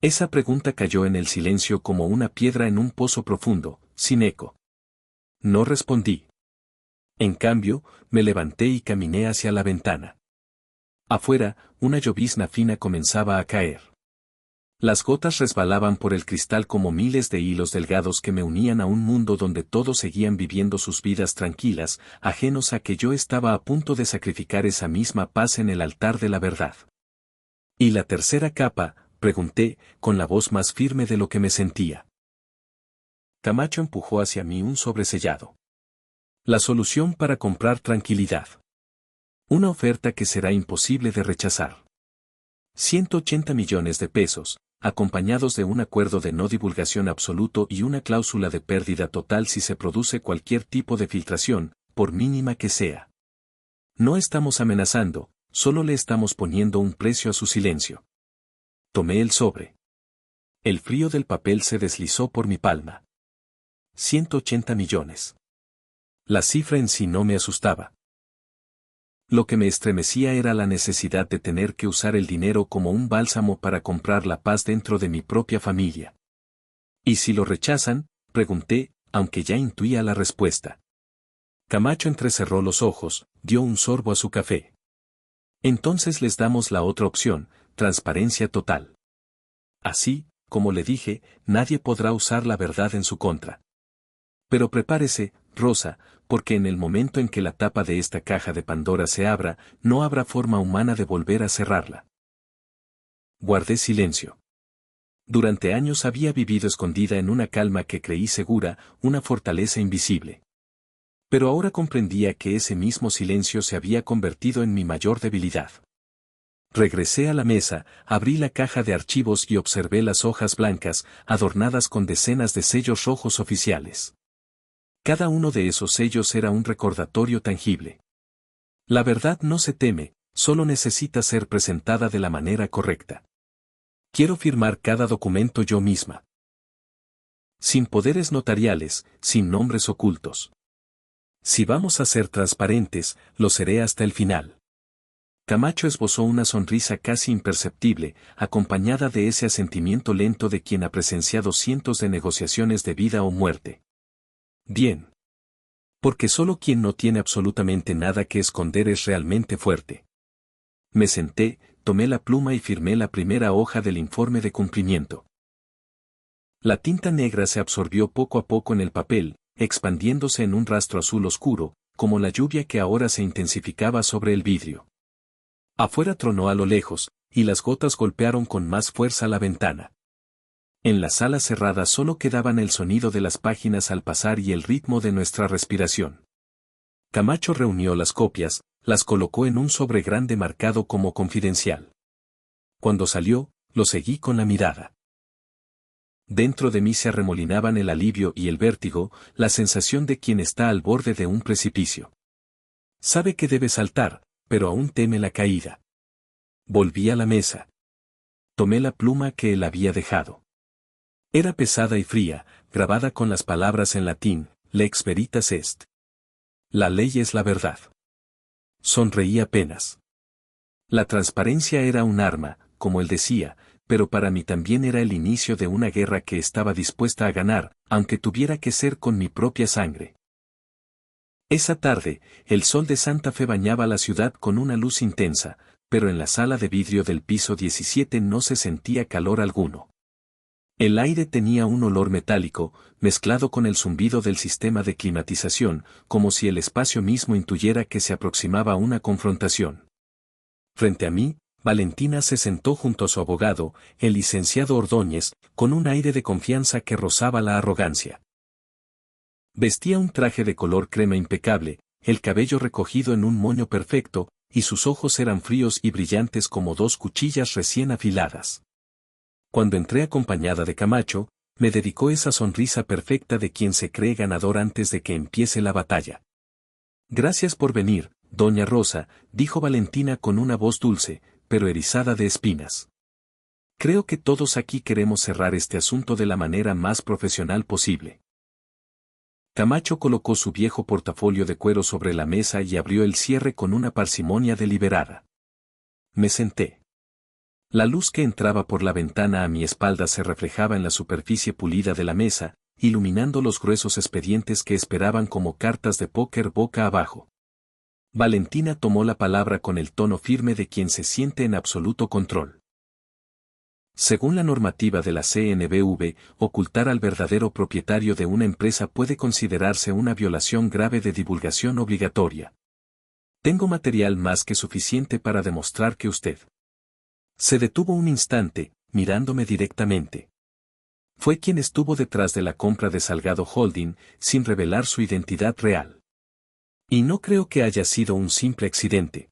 Esa pregunta cayó en el silencio como una piedra en un pozo profundo, sin eco. No respondí. En cambio, me levanté y caminé hacia la ventana. Afuera, una llovizna fina comenzaba a caer. Las gotas resbalaban por el cristal como miles de hilos delgados que me unían a un mundo donde todos seguían viviendo sus vidas tranquilas, ajenos a que yo estaba a punto de sacrificar esa misma paz en el altar de la verdad. ¿Y la tercera capa?, pregunté, con la voz más firme de lo que me sentía. Camacho empujó hacia mí un sobresellado. La solución para comprar tranquilidad. Una oferta que será imposible de rechazar. 180 millones de pesos, acompañados de un acuerdo de no divulgación absoluto y una cláusula de pérdida total si se produce cualquier tipo de filtración, por mínima que sea. No estamos amenazando, solo le estamos poniendo un precio a su silencio. Tomé el sobre. El frío del papel se deslizó por mi palma. 180 millones. La cifra en sí no me asustaba. Lo que me estremecía era la necesidad de tener que usar el dinero como un bálsamo para comprar la paz dentro de mi propia familia. ¿Y si lo rechazan?, pregunté, aunque ya intuía la respuesta. Camacho entrecerró los ojos, dio un sorbo a su café. Entonces les damos la otra opción, transparencia total. Así, como le dije, nadie podrá usar la verdad en su contra. Pero prepárese, Rosa, porque en el momento en que la tapa de esta caja de Pandora se abra, no habrá forma humana de volver a cerrarla. Guardé silencio. Durante años había vivido escondida en una calma que creí segura, una fortaleza invisible. Pero ahora comprendía que ese mismo silencio se había convertido en mi mayor debilidad. Regresé a la mesa, abrí la caja de archivos y observé las hojas blancas, adornadas con decenas de sellos rojos oficiales. Cada uno de esos sellos era un recordatorio tangible. La verdad no se teme, solo necesita ser presentada de la manera correcta. Quiero firmar cada documento yo misma. Sin poderes notariales, sin nombres ocultos. Si vamos a ser transparentes, lo seré hasta el final. Camacho esbozó una sonrisa casi imperceptible, acompañada de ese asentimiento lento de quien ha presenciado cientos de negociaciones de vida o muerte. Bien. Porque solo quien no tiene absolutamente nada que esconder es realmente fuerte. Me senté, tomé la pluma y firmé la primera hoja del informe de cumplimiento. La tinta negra se absorbió poco a poco en el papel, expandiéndose en un rastro azul oscuro, como la lluvia que ahora se intensificaba sobre el vidrio. Afuera tronó a lo lejos, y las gotas golpearon con más fuerza la ventana. En la sala cerrada solo quedaban el sonido de las páginas al pasar y el ritmo de nuestra respiración. Camacho reunió las copias, las colocó en un sobre grande marcado como confidencial. Cuando salió, lo seguí con la mirada. Dentro de mí se arremolinaban el alivio y el vértigo, la sensación de quien está al borde de un precipicio. Sabe que debe saltar, pero aún teme la caída. Volví a la mesa. Tomé la pluma que él había dejado. Era pesada y fría, grabada con las palabras en latín, lex veritas est. La ley es la verdad. Sonreí apenas. La transparencia era un arma, como él decía, pero para mí también era el inicio de una guerra que estaba dispuesta a ganar, aunque tuviera que ser con mi propia sangre. Esa tarde, el sol de Santa Fe bañaba la ciudad con una luz intensa, pero en la sala de vidrio del piso 17 no se sentía calor alguno. El aire tenía un olor metálico, mezclado con el zumbido del sistema de climatización, como si el espacio mismo intuyera que se aproximaba una confrontación. Frente a mí, Valentina se sentó junto a su abogado, el licenciado Ordóñez, con un aire de confianza que rozaba la arrogancia. Vestía un traje de color crema impecable, el cabello recogido en un moño perfecto, y sus ojos eran fríos y brillantes como dos cuchillas recién afiladas. Cuando entré acompañada de Camacho, me dedicó esa sonrisa perfecta de quien se cree ganador antes de que empiece la batalla. Gracias por venir, doña Rosa, dijo Valentina con una voz dulce, pero erizada de espinas. Creo que todos aquí queremos cerrar este asunto de la manera más profesional posible. Camacho colocó su viejo portafolio de cuero sobre la mesa y abrió el cierre con una parsimonia deliberada. Me senté. La luz que entraba por la ventana a mi espalda se reflejaba en la superficie pulida de la mesa, iluminando los gruesos expedientes que esperaban como cartas de póker boca abajo. Valentina tomó la palabra con el tono firme de quien se siente en absoluto control. Según la normativa de la CNBV, ocultar al verdadero propietario de una empresa puede considerarse una violación grave de divulgación obligatoria. Tengo material más que suficiente para demostrar que usted. Se detuvo un instante, mirándome directamente. Fue quien estuvo detrás de la compra de Salgado Holding, sin revelar su identidad real. Y no creo que haya sido un simple accidente.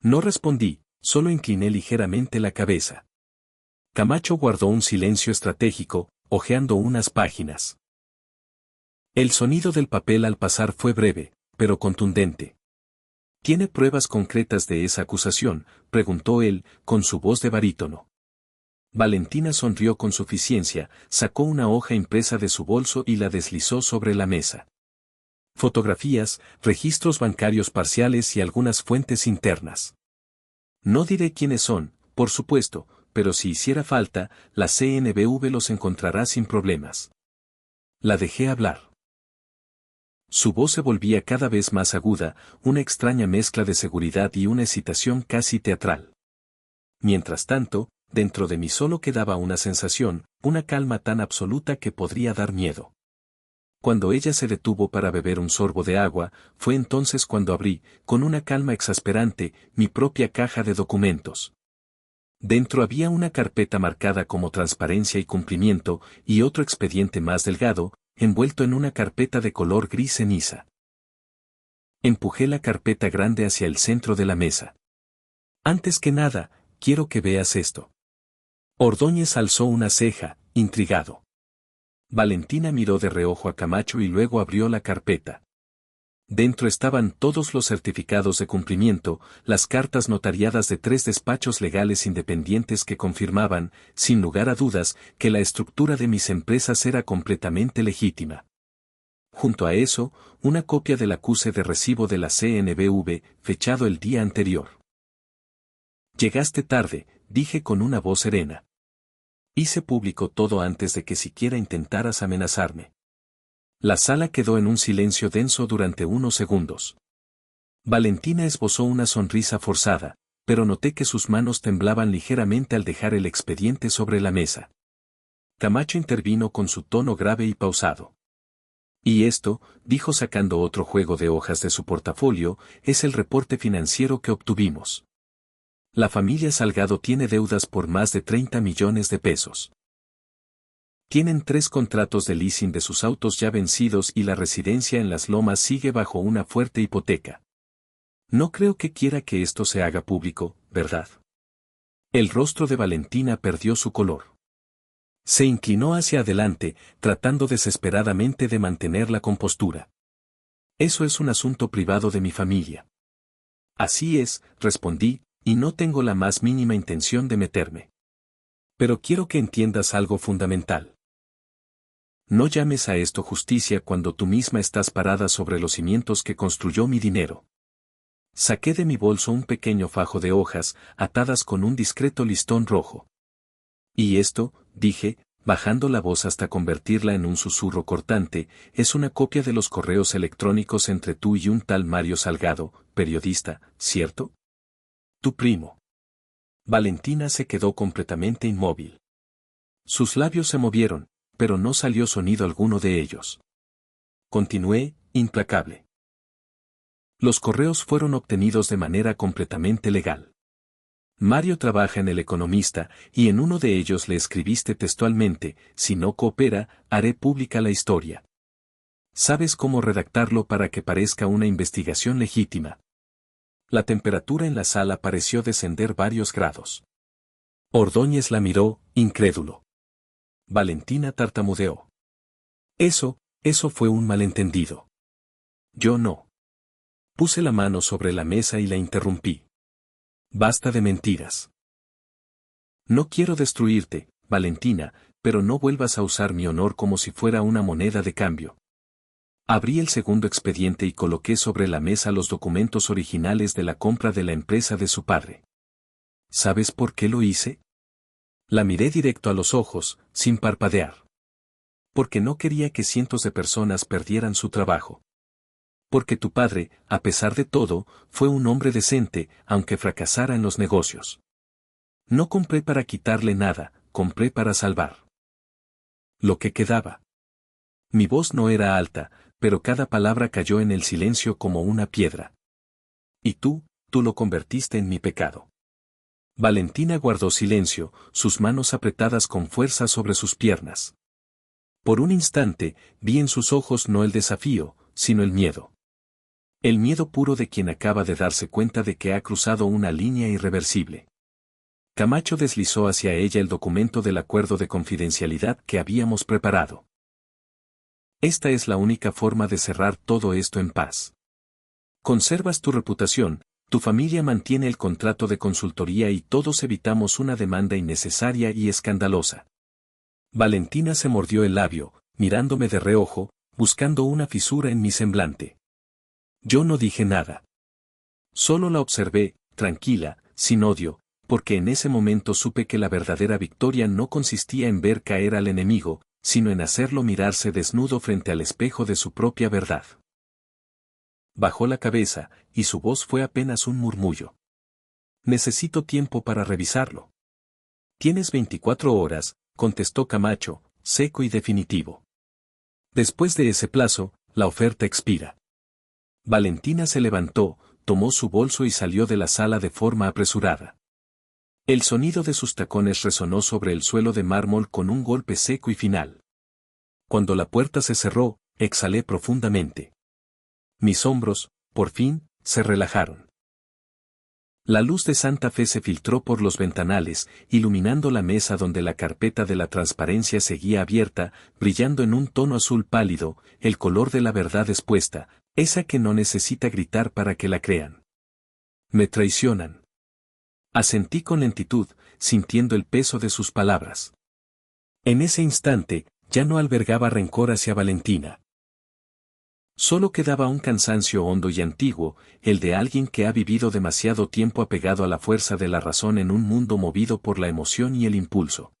No respondí, solo incliné ligeramente la cabeza. Camacho guardó un silencio estratégico, hojeando unas páginas. El sonido del papel al pasar fue breve, pero contundente. ¿Tiene pruebas concretas de esa acusación?, preguntó él, con su voz de barítono. Valentina sonrió con suficiencia, sacó una hoja impresa de su bolso y la deslizó sobre la mesa. Fotografías, registros bancarios parciales y algunas fuentes internas. No diré quiénes son, por supuesto, pero si hiciera falta, la CNBV los encontrará sin problemas. La dejé hablar. Su voz se volvía cada vez más aguda, una extraña mezcla de seguridad y una excitación casi teatral. Mientras tanto, dentro de mí solo quedaba una sensación, una calma tan absoluta que podría dar miedo. Cuando ella se detuvo para beber un sorbo de agua, fue entonces cuando abrí, con una calma exasperante, mi propia caja de documentos. Dentro había una carpeta marcada como transparencia y cumplimiento, y otro expediente más delgado, envuelto en una carpeta de color gris ceniza. Empujé la carpeta grande hacia el centro de la mesa. Antes que nada, quiero que veas esto. Ordóñez alzó una ceja, intrigado. Valentina miró de reojo a Camacho y luego abrió la carpeta. Dentro estaban todos los certificados de cumplimiento, las cartas notariadas de 3 despachos legales independientes que confirmaban, sin lugar a dudas, que la estructura de mis empresas era completamente legítima. Junto a eso, una copia del acuse de recibo de la CNBV, fechado el día anterior. Llegaste tarde, dije con una voz serena. Hice público todo antes de que siquiera intentaras amenazarme. La sala quedó en un silencio denso durante unos segundos. Valentina esbozó una sonrisa forzada, pero noté que sus manos temblaban ligeramente al dejar el expediente sobre la mesa. Camacho intervino con su tono grave y pausado. Y esto, dijo sacando otro juego de hojas de su portafolio, es el reporte financiero que obtuvimos. La familia Salgado tiene deudas por más de 30 millones de pesos. Tienen 3 contratos de leasing de sus autos ya vencidos y la residencia en Las Lomas sigue bajo una fuerte hipoteca. No creo que quiera que esto se haga público, ¿verdad? El rostro de Valentina perdió su color. Se inclinó hacia adelante, tratando desesperadamente de mantener la compostura. Eso es un asunto privado de mi familia. Así es, respondí, y no tengo la más mínima intención de meterme. Pero quiero que entiendas algo fundamental. No llames a esto justicia cuando tú misma estás parada sobre los cimientos que construyó mi dinero. Saqué de mi bolso un pequeño fajo de hojas, atadas con un discreto listón rojo. Y esto, dije, bajando la voz hasta convertirla en un susurro cortante, es una copia de los correos electrónicos entre tú y un tal Mario Salgado, periodista, ¿cierto? Tu primo. Valentina se quedó completamente inmóvil. Sus labios se movieron, pero no salió sonido alguno de ellos. Continué, implacable. Los correos fueron obtenidos de manera completamente legal. Mario trabaja en El Economista, y en uno de ellos le escribiste textualmente, si no coopera, haré pública la historia. ¿Sabes cómo redactarlo para que parezca una investigación legítima? La temperatura en la sala pareció descender varios grados. Ordóñez la miró, incrédulo. Valentina tartamudeó. Eso fue un malentendido. Yo no. Puse la mano sobre la mesa y la interrumpí. Basta de mentiras. No quiero destruirte, Valentina, pero no vuelvas a usar mi honor como si fuera una moneda de cambio. Abrí el segundo expediente y coloqué sobre la mesa los documentos originales de la compra de la empresa de su padre. ¿Sabes por qué lo hice? La miré directo a los ojos, sin parpadear. Porque no quería que cientos de personas perdieran su trabajo. Porque tu padre, a pesar de todo, fue un hombre decente, aunque fracasara en los negocios. No compré para quitarle nada, compré para salvar lo que quedaba. Mi voz no era alta, pero cada palabra cayó en el silencio como una piedra. Y tú lo convertiste en mi pecado. Valentina guardó silencio, sus manos apretadas con fuerza sobre sus piernas. Por un instante, vi en sus ojos no el desafío, sino el miedo. El miedo puro de quien acaba de darse cuenta de que ha cruzado una línea irreversible. Camacho deslizó hacia ella el documento del acuerdo de confidencialidad que habíamos preparado. Esta es la única forma de cerrar todo esto en paz. Conservas tu reputación, tu familia mantiene el contrato de consultoría y todos evitamos una demanda innecesaria y escandalosa. Valentina se mordió el labio, mirándome de reojo, buscando una fisura en mi semblante. Yo no dije nada. Solo la observé, tranquila, sin odio, porque en ese momento supe que la verdadera victoria no consistía en ver caer al enemigo, sino en hacerlo mirarse desnudo frente al espejo de su propia verdad. Bajó la cabeza, y su voz fue apenas un murmullo. Necesito tiempo para revisarlo. Tienes 24 horas, contestó Camacho, seco y definitivo. Después de ese plazo, la oferta expira. Valentina se levantó, tomó su bolso y salió de la sala de forma apresurada. El sonido de sus tacones resonó sobre el suelo de mármol con un golpe seco y final. Cuando la puerta se cerró, exhalé profundamente. Mis hombros, por fin, se relajaron. La luz de Santa Fe se filtró por los ventanales, iluminando la mesa donde la carpeta de la transparencia seguía abierta, brillando en un tono azul pálido, el color de la verdad expuesta, esa que no necesita gritar para que la crean. Me traicionan. Asentí con lentitud, sintiendo el peso de sus palabras. En ese instante, ya no albergaba rencor hacia Valentina. Solo quedaba un cansancio hondo y antiguo, el de alguien que ha vivido demasiado tiempo apegado a la fuerza de la razón en un mundo movido por la emoción y el impulso.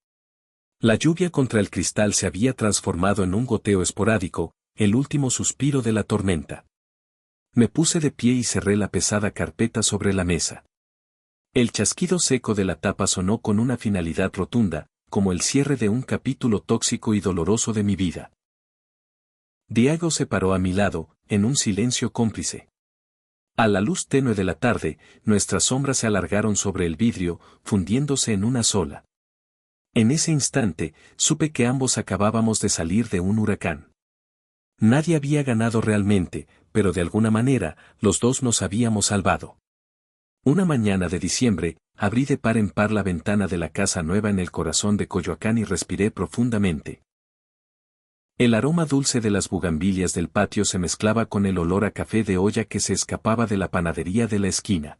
La lluvia contra el cristal se había transformado en un goteo esporádico, el último suspiro de la tormenta. Me puse de pie y cerré la pesada carpeta sobre la mesa. El chasquido seco de la tapa sonó con una finalidad rotunda, como el cierre de un capítulo tóxico y doloroso de mi vida. Diego se paró a mi lado, en un silencio cómplice. A la luz tenue de la tarde, nuestras sombras se alargaron sobre el vidrio, fundiéndose en una sola. En ese instante, supe que ambos acabábamos de salir de un huracán. Nadie había ganado realmente, pero de alguna manera, los dos nos habíamos salvado. Una mañana de diciembre, abrí de par en par la ventana de la casa nueva en el corazón de Coyoacán y respiré profundamente. El aroma dulce de las bugambilias del patio se mezclaba con el olor a café de olla que se escapaba de la panadería de la esquina.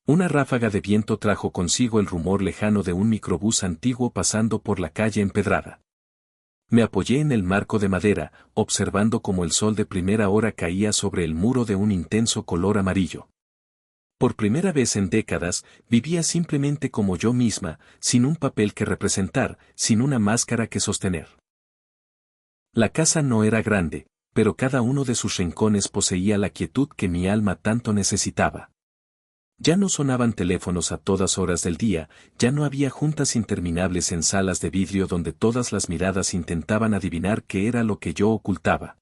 Una ráfaga de viento trajo consigo el rumor lejano de un microbús antiguo pasando por la calle empedrada. Me apoyé en el marco de madera, observando cómo el sol de primera hora caía sobre el muro de un intenso color amarillo. Por primera vez en décadas, vivía simplemente como yo misma, sin un papel que representar, sin una máscara que sostener. La casa no era grande, pero cada uno de sus rincones poseía la quietud que mi alma tanto necesitaba. Ya no sonaban teléfonos a todas horas del día, ya no había juntas interminables en salas de vidrio donde todas las miradas intentaban adivinar qué era lo que yo ocultaba.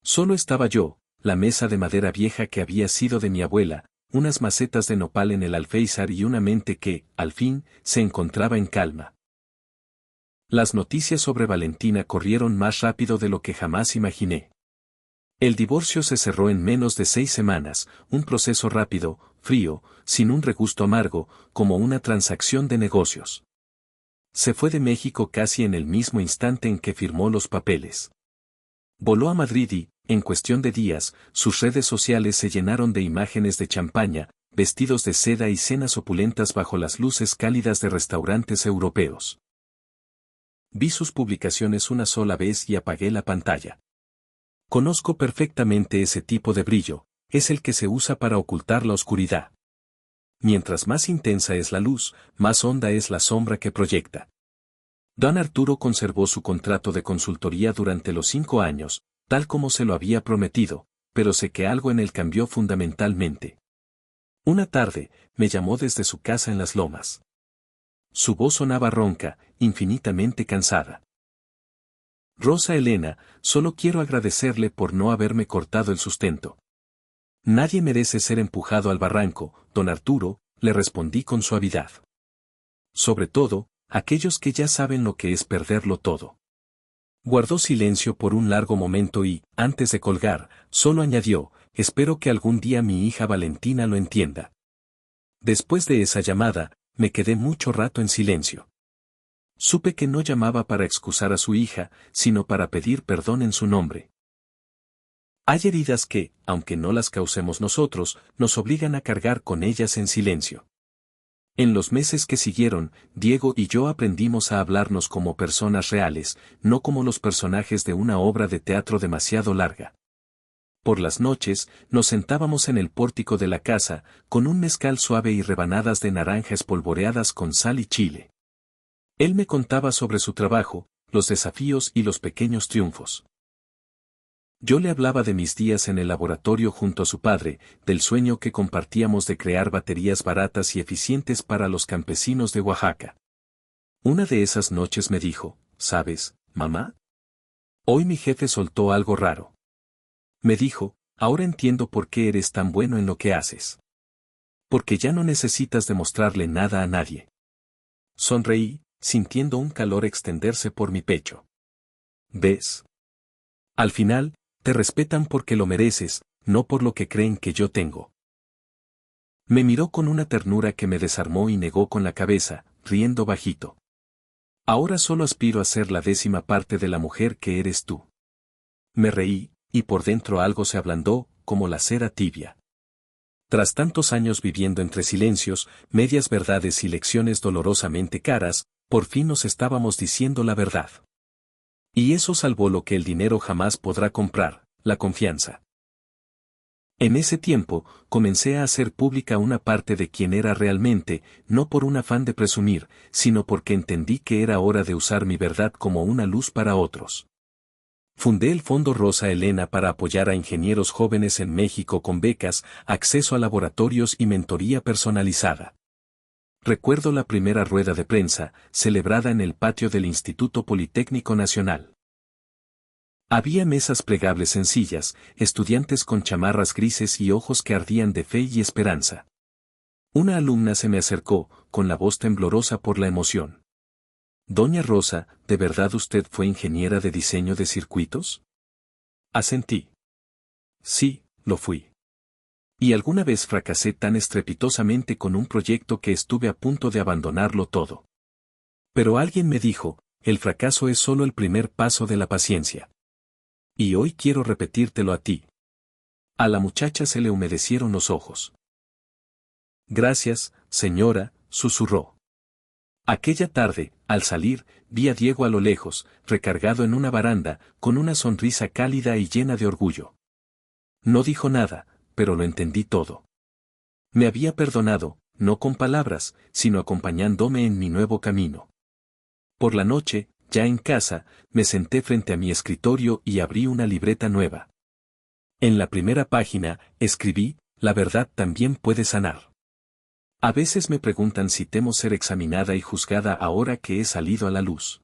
Solo estaba yo, la mesa de madera vieja que había sido de mi abuela, unas macetas de nopal en el alféizar y una mente que, al fin, se encontraba en calma. Las noticias sobre Valentina corrieron más rápido de lo que jamás imaginé. El divorcio se cerró en menos de 6 semanas, un proceso rápido, frío, sin un regusto amargo, como una transacción de negocios. Se fue de México casi en el mismo instante en que firmó los papeles. Voló a Madrid y, en cuestión de días, sus redes sociales se llenaron de imágenes de champaña, vestidos de seda y cenas opulentas bajo las luces cálidas de restaurantes europeos. Vi sus publicaciones una sola vez y apagué la pantalla. Conozco perfectamente ese tipo de brillo, es el que se usa para ocultar la oscuridad. Mientras más intensa es la luz, más honda es la sombra que proyecta. Don Arturo conservó su contrato de consultoría durante los 5 años, tal como se lo había prometido, pero sé que algo en él cambió fundamentalmente. Una tarde, me llamó desde su casa en Las Lomas. Su voz sonaba ronca, infinitamente cansada. Rosa Elena, solo quiero agradecerle por no haberme cortado el sustento. Nadie merece ser empujado al barranco, don Arturo, le respondí con suavidad. Sobre todo, aquellos que ya saben lo que es perderlo todo. Guardó silencio por un largo momento y, antes de colgar, solo añadió, espero que algún día mi hija Valentina lo entienda. Después de esa llamada, me quedé mucho rato en silencio. Supe que no llamaba para excusar a su hija, sino para pedir perdón en su nombre. Hay heridas que, aunque no las causemos nosotros, nos obligan a cargar con ellas en silencio. En los meses que siguieron, Diego y yo aprendimos a hablarnos como personas reales, no como los personajes de una obra de teatro demasiado larga. Por las noches, nos sentábamos en el pórtico de la casa, con un mezcal suave y rebanadas de naranja espolvoreadas con sal y chile. Él me contaba sobre su trabajo, los desafíos y los pequeños triunfos. Yo le hablaba de mis días en el laboratorio junto a su padre, del sueño que compartíamos de crear baterías baratas y eficientes para los campesinos de Oaxaca. Una de esas noches me dijo, ¿sabes, mamá? Hoy mi jefe soltó algo raro. Me dijo, ahora entiendo por qué eres tan bueno en lo que haces. Porque ya no necesitas demostrarle nada a nadie. Sonreí, sintiendo un calor extenderse por mi pecho. ¿Ves? Al final, te respetan porque lo mereces, no por lo que creen que yo tengo. Me miró con una ternura que me desarmó y negó con la cabeza, riendo bajito. Ahora solo aspiro a ser la 10ª parte de la mujer que eres tú. Me reí, y por dentro algo se ablandó, como la cera tibia. Tras tantos años viviendo entre silencios, medias verdades y lecciones dolorosamente caras, por fin nos estábamos diciendo la verdad. Y eso salvó lo que el dinero jamás podrá comprar, la confianza. En ese tiempo, comencé a hacer pública una parte de quien era realmente, no por un afán de presumir, sino porque entendí que era hora de usar mi verdad como una luz para otros. Fundé el Fondo Rosa Elena para apoyar a ingenieros jóvenes en México con becas, acceso a laboratorios y mentoría personalizada. Recuerdo la primera rueda de prensa, celebrada en el patio del Instituto Politécnico Nacional. Había mesas plegables sencillas, estudiantes con chamarras grises y ojos que ardían de fe y esperanza. Una alumna se me acercó, con la voz temblorosa por la emoción. Doña Rosa, ¿de verdad usted fue ingeniera de diseño de circuitos? Asentí. Sí, lo fui. Y alguna vez fracasé tan estrepitosamente con un proyecto que estuve a punto de abandonarlo todo. Pero alguien me dijo, el fracaso es solo el primer paso de la paciencia. Y hoy quiero repetírtelo a ti. A la muchacha se le humedecieron los ojos. Gracias, señora, susurró. Aquella tarde, al salir, vi a Diego a lo lejos, recargado en una baranda, con una sonrisa cálida y llena de orgullo. No dijo nada, pero lo entendí todo. Me había perdonado, no con palabras, sino acompañándome en mi nuevo camino. Por la noche, ya en casa, me senté frente a mi escritorio y abrí una libreta nueva. En la primera página, escribí, la verdad también puede sanar. A veces me preguntan si temo ser examinada y juzgada ahora que he salido a la luz.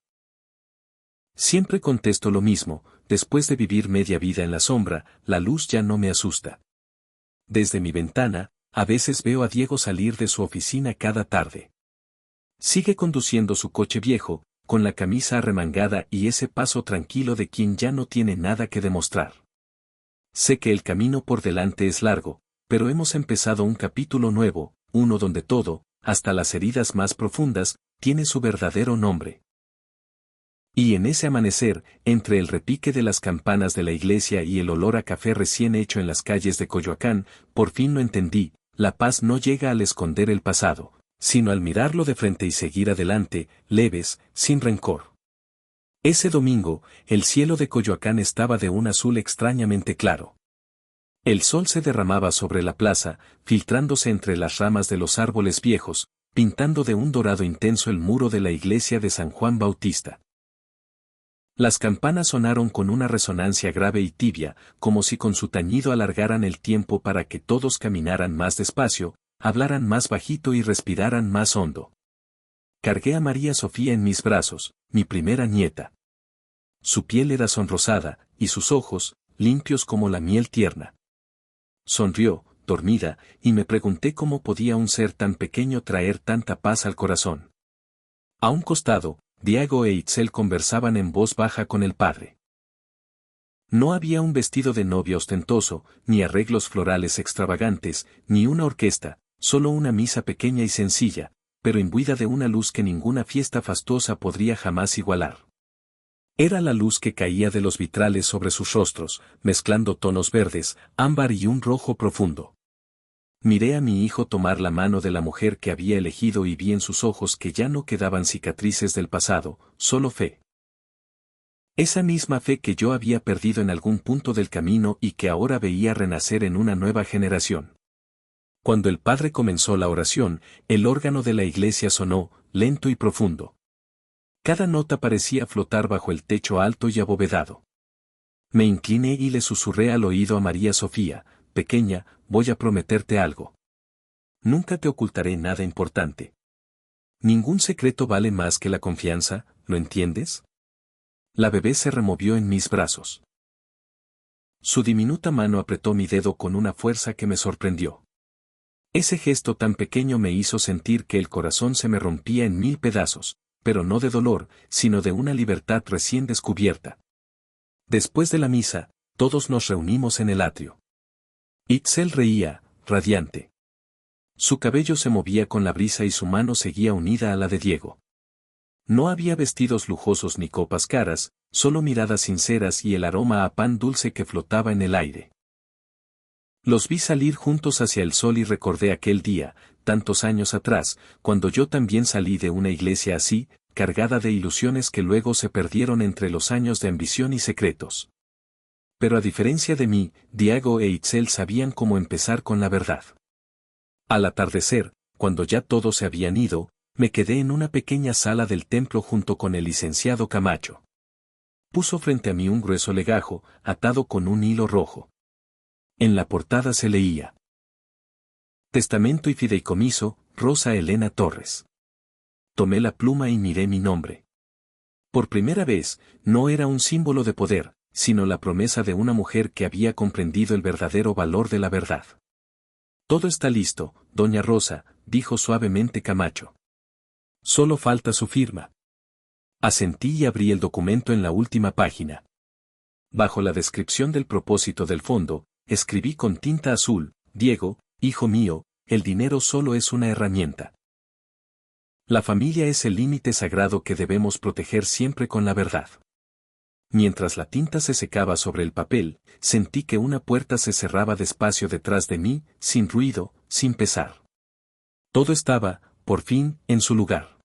Siempre contesto lo mismo, después de vivir media vida en la sombra, la luz ya no me asusta. Desde mi ventana, a veces veo a Diego salir de su oficina cada tarde. Sigue conduciendo su coche viejo, con la camisa arremangada y ese paso tranquilo de quien ya no tiene nada que demostrar. Sé que el camino por delante es largo, pero hemos empezado un capítulo nuevo, uno donde todo, hasta las heridas más profundas, tiene su verdadero nombre. Y en ese amanecer, entre el repique de las campanas de la iglesia y el olor a café recién hecho en las calles de Coyoacán, por fin lo entendí: la paz no llega al esconder el pasado, sino al mirarlo de frente y seguir adelante, leves, sin rencor. Ese domingo, el cielo de Coyoacán estaba de un azul extrañamente claro. El sol se derramaba sobre la plaza, filtrándose entre las ramas de los árboles viejos, pintando de un dorado intenso el muro de la iglesia de San Juan Bautista. Las campanas sonaron con una resonancia grave y tibia, como si con su tañido alargaran el tiempo para que todos caminaran más despacio, hablaran más bajito y respiraran más hondo. Cargué a María Sofía en mis brazos, mi primera nieta. Su piel era sonrosada, y sus ojos, limpios como la miel tierna. Sonrió, dormida, y me pregunté cómo podía un ser tan pequeño traer tanta paz al corazón. A un costado, Diego e Itzel conversaban en voz baja con el padre. No había un vestido de novia ostentoso, ni arreglos florales extravagantes, ni una orquesta, solo una misa pequeña y sencilla, pero imbuida de una luz que ninguna fiesta fastuosa podría jamás igualar. Era la luz que caía de los vitrales sobre sus rostros, mezclando tonos verdes, ámbar y un rojo profundo. Miré a mi hijo tomar la mano de la mujer que había elegido y vi en sus ojos que ya no quedaban cicatrices del pasado, solo fe. Esa misma fe que yo había perdido en algún punto del camino y que ahora veía renacer en una nueva generación. Cuando el padre comenzó la oración, el órgano de la iglesia sonó, lento y profundo. Cada nota parecía flotar bajo el techo alto y abovedado. Me incliné y le susurré al oído a María Sofía: pequeña, voy a prometerte algo. Nunca te ocultaré nada importante. Ningún secreto vale más que la confianza, ¿lo entiendes? La bebé se removió en mis brazos. Su diminuta mano apretó mi dedo con una fuerza que me sorprendió. Ese gesto tan pequeño me hizo sentir que el corazón se me rompía en mil pedazos, pero no de dolor, sino de una libertad recién descubierta. Después de la misa, todos nos reunimos en el atrio. Itzel reía, radiante. Su cabello se movía con la brisa y su mano seguía unida a la de Diego. No había vestidos lujosos ni copas caras, solo miradas sinceras y el aroma a pan dulce que flotaba en el aire. Los vi salir juntos hacia el sol y recordé aquel día, tantos años atrás, cuando yo también salí de una iglesia así, cargada de ilusiones que luego se perdieron entre los años de ambición y secretos. Pero a diferencia de mí, Diego e Itzel sabían cómo empezar con la verdad. Al atardecer, cuando ya todos se habían ido, me quedé en una pequeña sala del templo junto con el licenciado Camacho. Puso frente a mí un grueso legajo, atado con un hilo rojo. En la portada se leía: Testamento y fideicomiso, Rosa Elena Torres. Tomé la pluma y miré mi nombre. Por primera vez, no era un símbolo de poder, sino la promesa de una mujer que había comprendido el verdadero valor de la verdad. Todo está listo, doña Rosa, dijo suavemente Camacho. Solo falta su firma. Asentí y abrí el documento en la última página. Bajo la descripción del propósito del fondo, escribí con tinta azul: Diego, hijo mío, el dinero solo es una herramienta. La familia es el límite sagrado que debemos proteger siempre con la verdad. Mientras la tinta se secaba sobre el papel, sentí que una puerta se cerraba despacio detrás de mí, sin ruido, sin pesar. Todo estaba, por fin, en su lugar.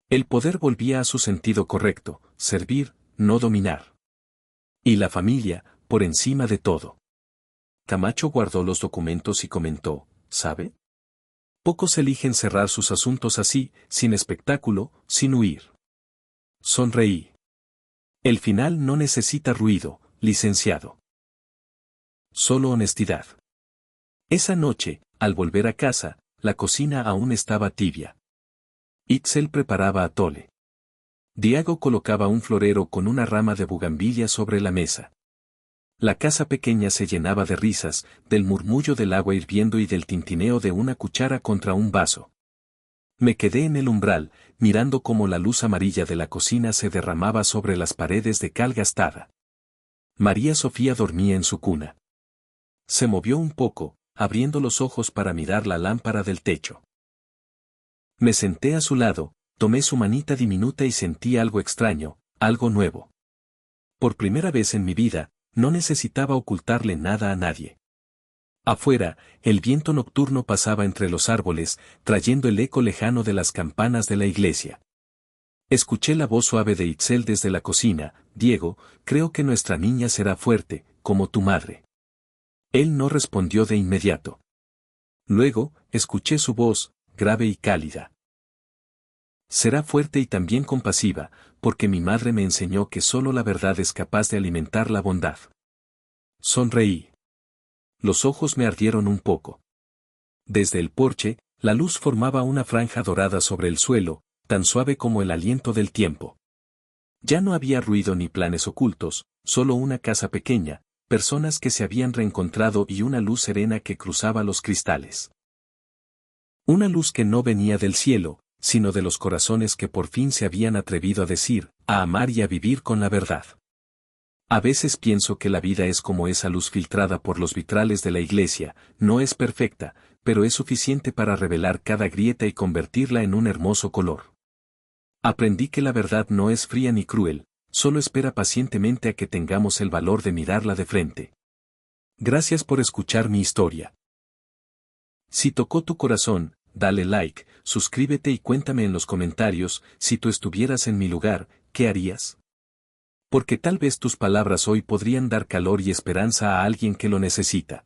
El poder volvía a su sentido correcto: servir, no dominar. Y la familia, por encima de todo. Camacho guardó los documentos y comentó: ¿sabe? Pocos eligen cerrar sus asuntos así, sin espectáculo, sin huir. Sonreí. El final no necesita ruido, licenciado. Solo honestidad. Esa noche, al volver a casa, la cocina aún estaba tibia. Itzel preparaba atole. Diego colocaba un florero con una rama de bugambilia sobre la mesa. La casa pequeña se llenaba de risas, del murmullo del agua hirviendo y del tintineo de una cuchara contra un vaso. Me quedé en el umbral, mirando cómo la luz amarilla de la cocina se derramaba sobre las paredes de cal gastada. María Sofía dormía en su cuna. Se movió un poco, abriendo los ojos para mirar la lámpara del techo. Me senté a su lado, tomé su manita diminuta y sentí algo extraño, algo nuevo. Por primera vez en mi vida, no necesitaba ocultarle nada a nadie. Afuera, el viento nocturno pasaba entre los árboles, trayendo el eco lejano de las campanas de la iglesia. Escuché la voz suave de Itzel desde la cocina: Diego, creo que nuestra niña será fuerte, como tu madre. Él no respondió de inmediato. Luego, escuché su voz, grave y cálida. Será fuerte y también compasiva, porque mi madre me enseñó que solo la verdad es capaz de alimentar la bondad. Sonreí. Los ojos me ardieron un poco. Desde el porche, la luz formaba una franja dorada sobre el suelo, tan suave como el aliento del tiempo. Ya no había ruido ni planes ocultos, solo una casa pequeña, personas que se habían reencontrado y una luz serena que cruzaba los cristales. Una luz que no venía del cielo, sino de los corazones que por fin se habían atrevido a decir, a amar y a vivir con la verdad. A veces pienso que la vida es como esa luz filtrada por los vitrales de la iglesia, no es perfecta, pero es suficiente para revelar cada grieta y convertirla en un hermoso color. Aprendí que la verdad no es fría ni cruel, solo espera pacientemente a que tengamos el valor de mirarla de frente. Gracias por escuchar mi historia. Si tocó tu corazón, dale like, suscríbete y cuéntame en los comentarios: si tú estuvieras en mi lugar, ¿qué harías? Porque tal vez tus palabras hoy podrían dar calor y esperanza a alguien que lo necesita.